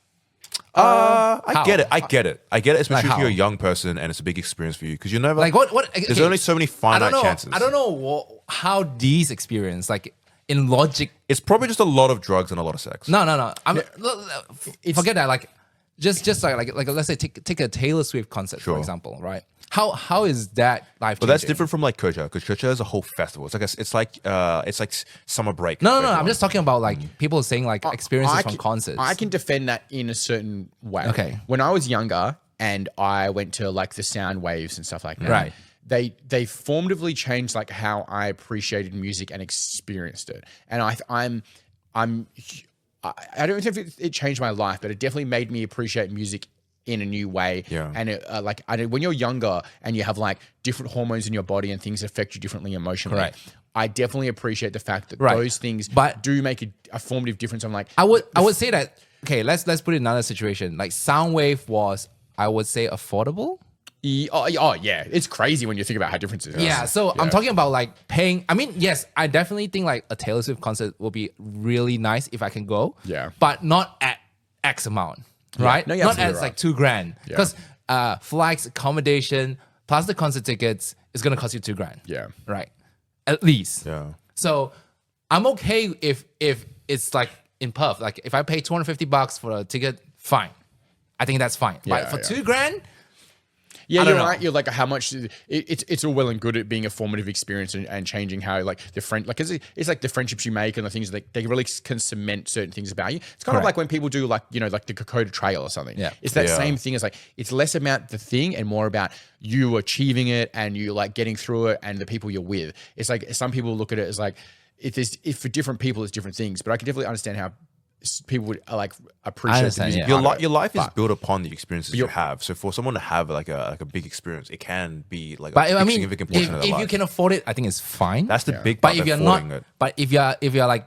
I get it. I get it. Especially Like if you're a how? young person and it's a big experience for you because you never Like what? There's only so many finite chances. I don't know how these experience like in logic. It's probably just a lot of drugs and a lot of sex. No. Forget that. Like just like let's say take a Taylor Swift concert for Sure. example, right? How is that life? But that's different from like Coachella because Coachella is a whole festival. It's like summer break. No. for I'm everyone. just talking about like people saying like experiences from concerts. I can defend that in a certain way. Okay. When I was younger and I went to like the sound waves and stuff like that. Right. They formatively changed like how I appreciated music and experienced it. And I don't know if it changed my life, but it definitely made me appreciate music in a new way. Yeah. And when you're younger and you have like different hormones in your body and things affect you differently emotionally. Correct. I definitely appreciate the fact that Right. those things But- do make a formative difference. I'm like, I would say that okay. Let's put it in another situation. Like Soundwave was, I would say, affordable. Oh yeah, it's crazy when you think about how different it is. Yeah, so I'm talking about like paying. I mean, yes, I definitely think like a Taylor Swift concert will be really nice if I can go. Yeah. But not at X amount, right? No, you're not absolutely as right. like $2,000 because flights, accommodation, plus the concert tickets is gonna cost you $2,000. Yeah. Right. At least. Yeah. So I'm okay if it's like in Perth. Like if I pay $250 for a ticket, fine. I think that's fine. Yeah, but for yeah. $2,000. Yeah, I don't you're know. right. You're like how much it's all well and good at being a formative experience and changing how like the friend like it's like the friendships you make and the things that they really can cement certain things about you. It's kind of Correct. like when people do like like the Kokoda Trail or something. Yeah. It's that Yeah. same thing as like it's less about the thing and more about you achieving it and you like getting through it and the people you're with. It's like some people look at it as like if for different people it's different things, but I can definitely understand how people would like appreciate the understand, music. yeah. part of it. Your life is But- built upon the experiences you have. So for someone to have like a big experience, it can be like But a I mean, significant portion of if their life. you can afford it, I think it's fine. That's the big but part. if you're of not, affording it. but if you're like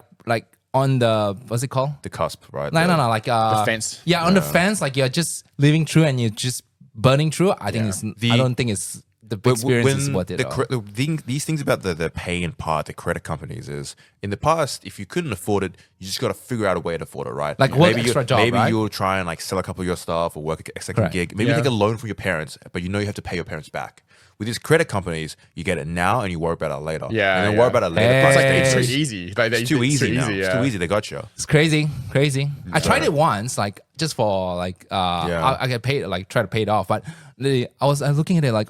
on the what's it called? The cusp, right? No, like The fence. Yeah, on the fence, like you're just living through and you're just burning through. I think I don't think it's the experience is worth it. These things about the paying part, the credit companies is in the past, if you couldn't afford it, you just got to figure out a way to afford it, right? Like work extra job, maybe right? you'll try and like sell a couple of your stuff or work a second Correct. gig. Maybe Yeah. take a loan from your parents, but you know you have to pay your parents back. With these credit companies, you get it now and you worry about it later. Yeah, and then yeah. worry about it later. Hey. plus It's like they- it's too It's easy. it's too easy now. It's too easy. They got you. It's crazy. I tried it once, like just for like Yeah. I get paid, like try to pay it off. But I was looking at it like,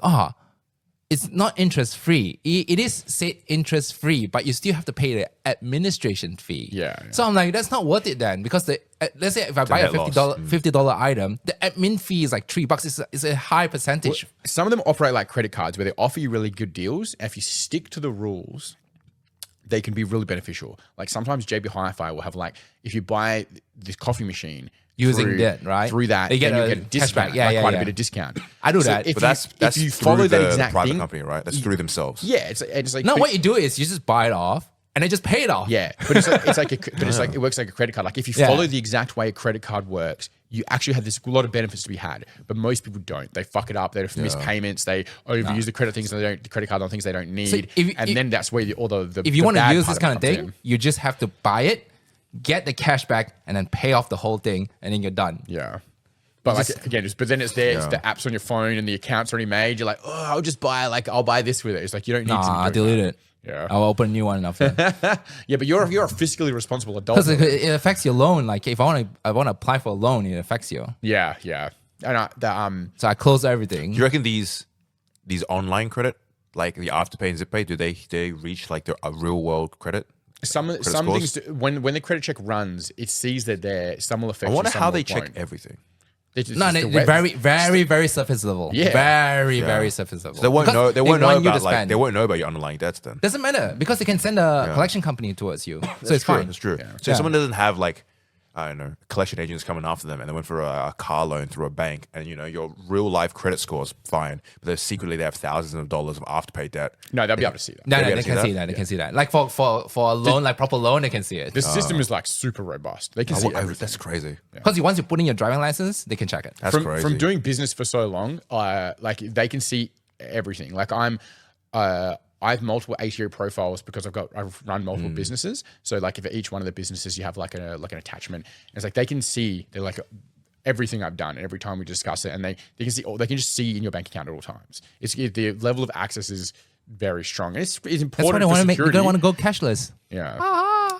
it's not interest free. It is say interest free, but you still have to pay the administration fee. Yeah. So I'm like, that's not worth it then, because let's say if I buy a net loss. $50 item, the admin fee is like $3. It's a high percentage. Some of them operate like credit cards where they offer you really good deals. And if you stick to the rules, they can be really beneficial. Like sometimes JB Hi-Fi will have like, if you buy this coffee machine, using that, right? Through that, they get then a you get a discount, cashback. Yeah, quite a bit of discount. I do So that. But that's if you through follow that the exact private thing, company, right? That's through themselves. yeah, it's like No, but- what you do is you just buy it off and then just pay it off. yeah, but it's like it works like a credit card. Like if you Yeah. follow the exact way a credit card works, you actually have this lot of benefits to be had. But most people don't. They fuck it up. They miss payments. They overuse the credit card on things they don't need. Then that's where all the If you want to bad use part this kind of comes thing, in. you just have to buy it, get the cash back, and then pay off the whole thing, and then you're done. Yeah. But like again, but then it's there. It's Yeah. the apps on your phone and the accounts already made. You're like, oh, I'll buy this with it. It's like you don't need Nah, to. delete it. Yeah. I'll open a new one after. Yeah, but you're a fiscally responsible adult. Because it affects your loan. Like if I want to apply for a loan, it affects you. Yeah. And So I close everything. Do you reckon these online credit, like the Afterpay and ZipPay, do they reach like a real world credit? some scores? things when the credit check runs, it sees that there. Some will affect. I wonder you, some how they won't. check everything. No, they're very surface level. Yeah. Very surface level. So they won't Because know. They won't know want you to about like spend. they won't know about your underlying debts then. Doesn't matter because they can send a collection company towards you, so it's fine. That's true. So Yeah. if someone doesn't have like, I don't know, collection agents coming after them and they went for a car loan through a bank and your real life credit score is fine, but secretly they have thousands of dollars of afterpay debt. No, they'll be able to see that. No, They they can can see see that. They can see that. Like for a loan, like proper loan, they can see it. The system is like super robust. They can see everything. That's crazy. Because once you put in your driving license, they can check it. That's crazy. From doing business for so long, like they can see everything. Like I have multiple ATO profiles because I've run multiple businesses. So like if at each one of the businesses you have like an attachment, and it's like they can see everything I've done, and every time we discuss it, and they can see they can just see in your bank account at all times. It's the level of access is very strong, and it's important. That's why they want to make. They don't want to go cashless. Yeah.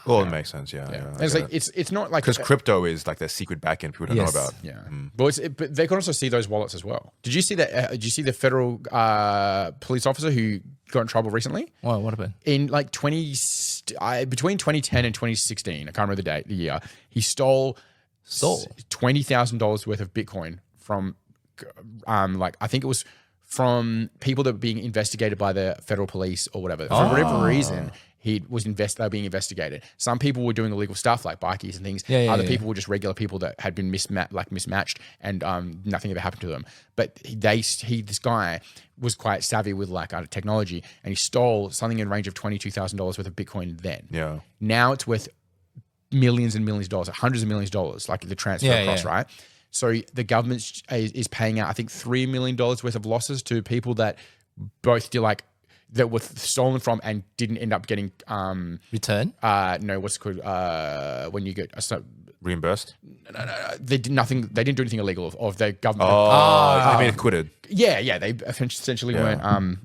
Well, it makes sense. Yeah. And it's like it's not like because crypto is like the secret backend people don't Yes. know about. yeah, but they can also see those wallets as well. Did you see that? Did you see the federal police officer who got in trouble recently? What about? In like between 2010 and 2016, I can't remember the year, he stole $20,000 worth of Bitcoin from, I think it was from people that were being investigated by the federal police or whatever. For whatever reason, they were being investigated. Some people were doing illegal stuff like bikies and things. Other people were just regular people that had been mismatched and nothing ever happened to them. But this guy was quite savvy with technology, and he stole something in range of $22,000 worth of Bitcoin then. Yeah. Now it's worth millions and millions of dollars, hundreds of millions of dollars, like the transfer across, right? So the government is paying out, I think, $3 million worth of losses to people that both that were stolen from and didn't end up getting Return? no, what's it called? When you get Reimbursed? they did nothing. They didn't do anything illegal of the government. I mean, acquitted. Yeah. They essentially weren't.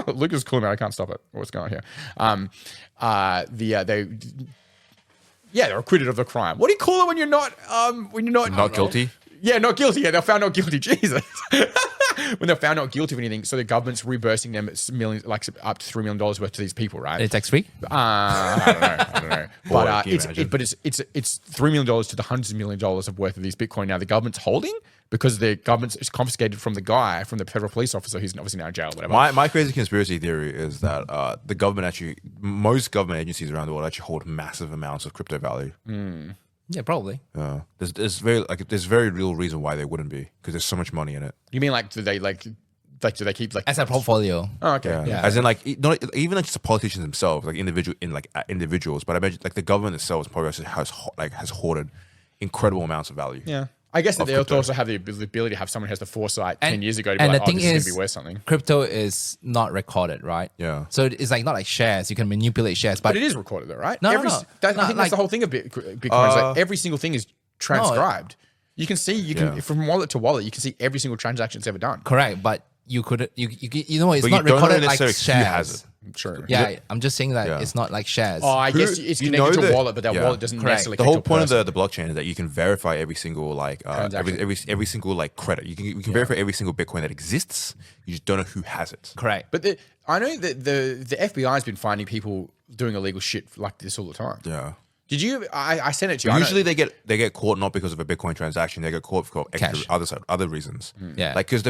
Lucas calling me. I can't stop it. What's going on here? They're acquitted of the crime. What do you call it when you're not Not guilty? Yeah, not guilty. Yeah, they're found not guilty. Jesus. When they're found not guilty of anything, so the government's reimbursing them millions, like up to $3 million worth to these people, right? It's tax free. I don't know. Boy, But can you imagine? it's $3 million to the hundreds of millions of dollars of worth of these Bitcoin now the government's holding because the government's is confiscated from the federal police officer who's obviously now in jail, whatever. My crazy conspiracy theory is that the government most government agencies around the world actually hold massive amounts of crypto value. Yeah, probably. There's very real reason why they wouldn't be because there's so much money in it. You mean do they keep As a portfolio. Oh, okay. Yeah. As in not even just the politicians themselves, individuals, but I imagine the government itself probably has hoarded incredible amounts of value. Yeah. I guess that Of they crypto. also have the ability to have someone who has the foresight 10 years ago to be and like, the thing this is going is, to be worth something. crypto is not recorded, right? Yeah. So it's not like shares. You can manipulate shares, But it is recorded though, right? No. I think that's the whole thing of Bitcoin. Is like every single thing is transcribed. You can see, from wallet to wallet, you can see every single transaction it's ever done. correct. But you could, it's But not you don't know recorded like necessarily shares. who has it. Sure. Yeah, I'm just saying that Yeah. it's not like shares. Oh, I guess it's you connected know to a that- wallet, but that yeah. wallet doesn't Correct. necessarily The whole connect to a point of person. the blockchain is that you can verify every single every single credit. You can verify every single Bitcoin that exists. You just don't know who has it. correct. But I know that the FBI has been finding people doing illegal shit like this all the time. Yeah. Did you? I sent it to you. Usually they get caught not because of a Bitcoin transaction. They get caught for Cash. other reasons. Yeah. Like because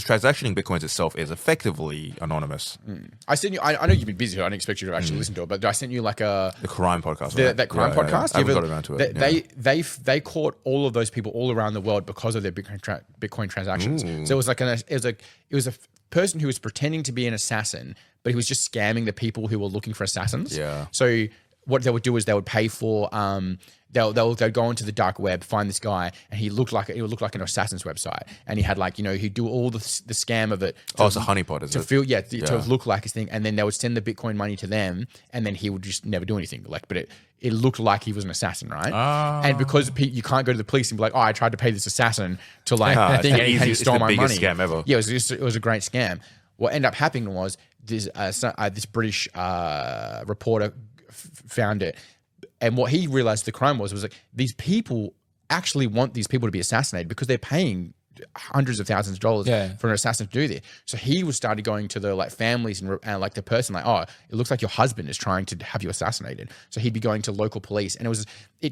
transactioning Bitcoins itself is effectively anonymous. I sent you. I know you've been busy. I didn't expect you to actually listen to it, but I sent you like The crime podcast. Right? that crime podcast. I haven't got around to it. They caught all of those people all around the world because of their Bitcoin transactions. So it was a person who was pretending to be an assassin, but he was just scamming the people who were looking for assassins. Yeah. So what they would do is they would pay for they'd go into the dark web, find this guy, and it would look like an assassin's website, and he had he'd do all the scam of it. It's a honeypot, is it? To look like his thing, and then they would send the Bitcoin money to them, and then he would just never do anything. But it looked like he was an assassin, right? And because you can't go to the police and be like, oh, I tried to pay this assassin to it's and he stole my money. It's the biggest scam ever. Yeah, it was a great scam. What ended up happening was this British reporter found it, and what he realized the crime was like these people actually want these people to be assassinated because they're paying hundreds of thousands of dollars for an assassin to do this. So he was started going to the families and like the person oh, it looks like your husband is trying to have you assassinated. So he'd be going to local police, and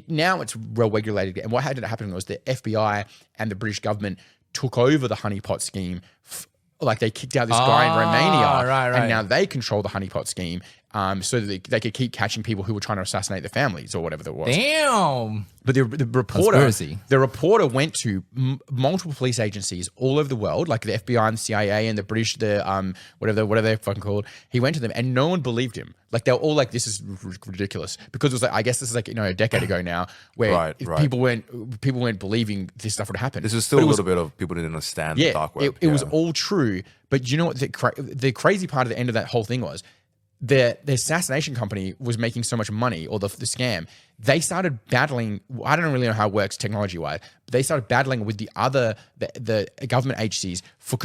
now it's well regulated. And what ended up happening was the FBI and the British government took over the honeypot scheme. They kicked out this guy in Romania, right. and now they control the honeypot scheme, so that they could keep catching people who were trying to assassinate the families or whatever that was. Damn. But the reporter went to multiple police agencies all over the world, like the FBI and the CIA and the British, whatever they're fucking called. He went to them, and no one believed him. They were all like, "This is ridiculous," because it was I guess this is a decade ago now, where people weren't believing this stuff would happen. This is still a little bit of people didn't understand the dark web. It was all true, but you know what? The crazy part of the end of that whole thing was. The assassination company was making so much money, or the scam. They started battling. I don't really know how it works technology-wise, but they started battling with the government agencies for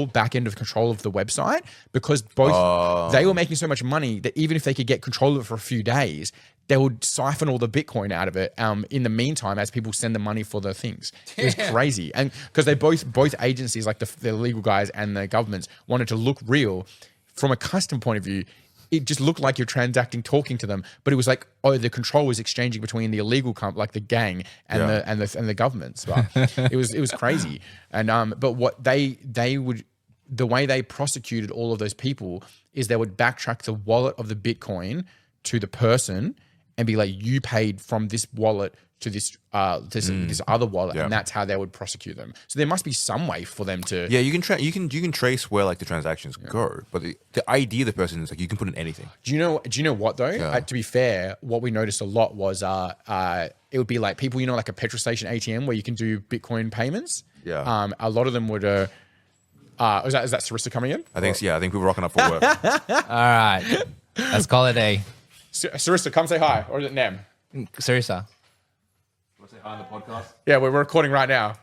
back end of control of the website, because both they were making so much money that even if they could get control of it for a few days, they would siphon all the Bitcoin out of it. In the meantime, as people send the money for the things, it was crazy, and because they both agencies, like the legal guys and the governments, wanted to look real from a custom point of view. It just looked like you're talking to them, but it was like, oh, the control was exchanging between the illegal like the gang and the governments. But it was crazy. And but what the way they prosecuted all of those people is they would backtrack the wallet of the Bitcoin to the person and be like, you paid from this wallet to this other wallet, and that's how they would prosecute them. So there must be some way for them to. Yeah, you can trace where the transactions go, but the ID of the person is you can put in anything. Do you know what though? Yeah. To be fair, what we noticed a lot was it would be like people, like a petrol station ATM where you can do Bitcoin payments. Yeah. A lot of them would. Is that Sarissa coming in? I think so. Yeah, I think people are rocking up for work. All right, let's call it a day. Sarissa, come say hi, or is it Nem? Sarissa. Say hi on the podcast. Yeah, we're recording right now.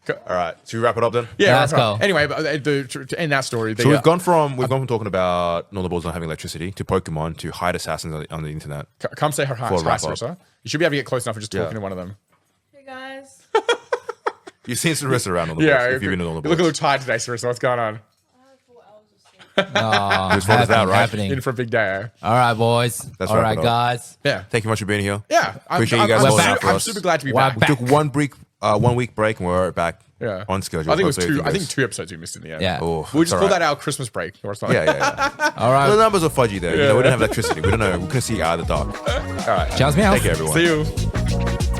All right, should we wrap it up then? Yeah, let's go. Anyway, to end that story. So we've gone from talking about normal balls not having electricity to Pokemon to hide assassins on the internet. Come say hi, Sarissa. You should be able to get close enough for just talking to one of them. Hey guys. You've seen Sarissa around on the balls. If you've been on the balls. You look a little tired today, Sarissa. What's going on? Whose fault is that, right? Happening. In for a big day. All right, boys. That's all right, guys. Yeah. Thank you much for being here. Yeah. Appreciate you guys holding out for us. I'm super glad to be back. We took 1 week break and we're back on schedule. I think it was two. I think 2 episodes we missed in the end. Yeah. We'll just call that our Christmas break. Yeah. All right. The numbers are fudgy there. We don't have electricity. We don't know. We couldn't see out of the dark. All right. Ciao, meow. Take care, everyone. See you.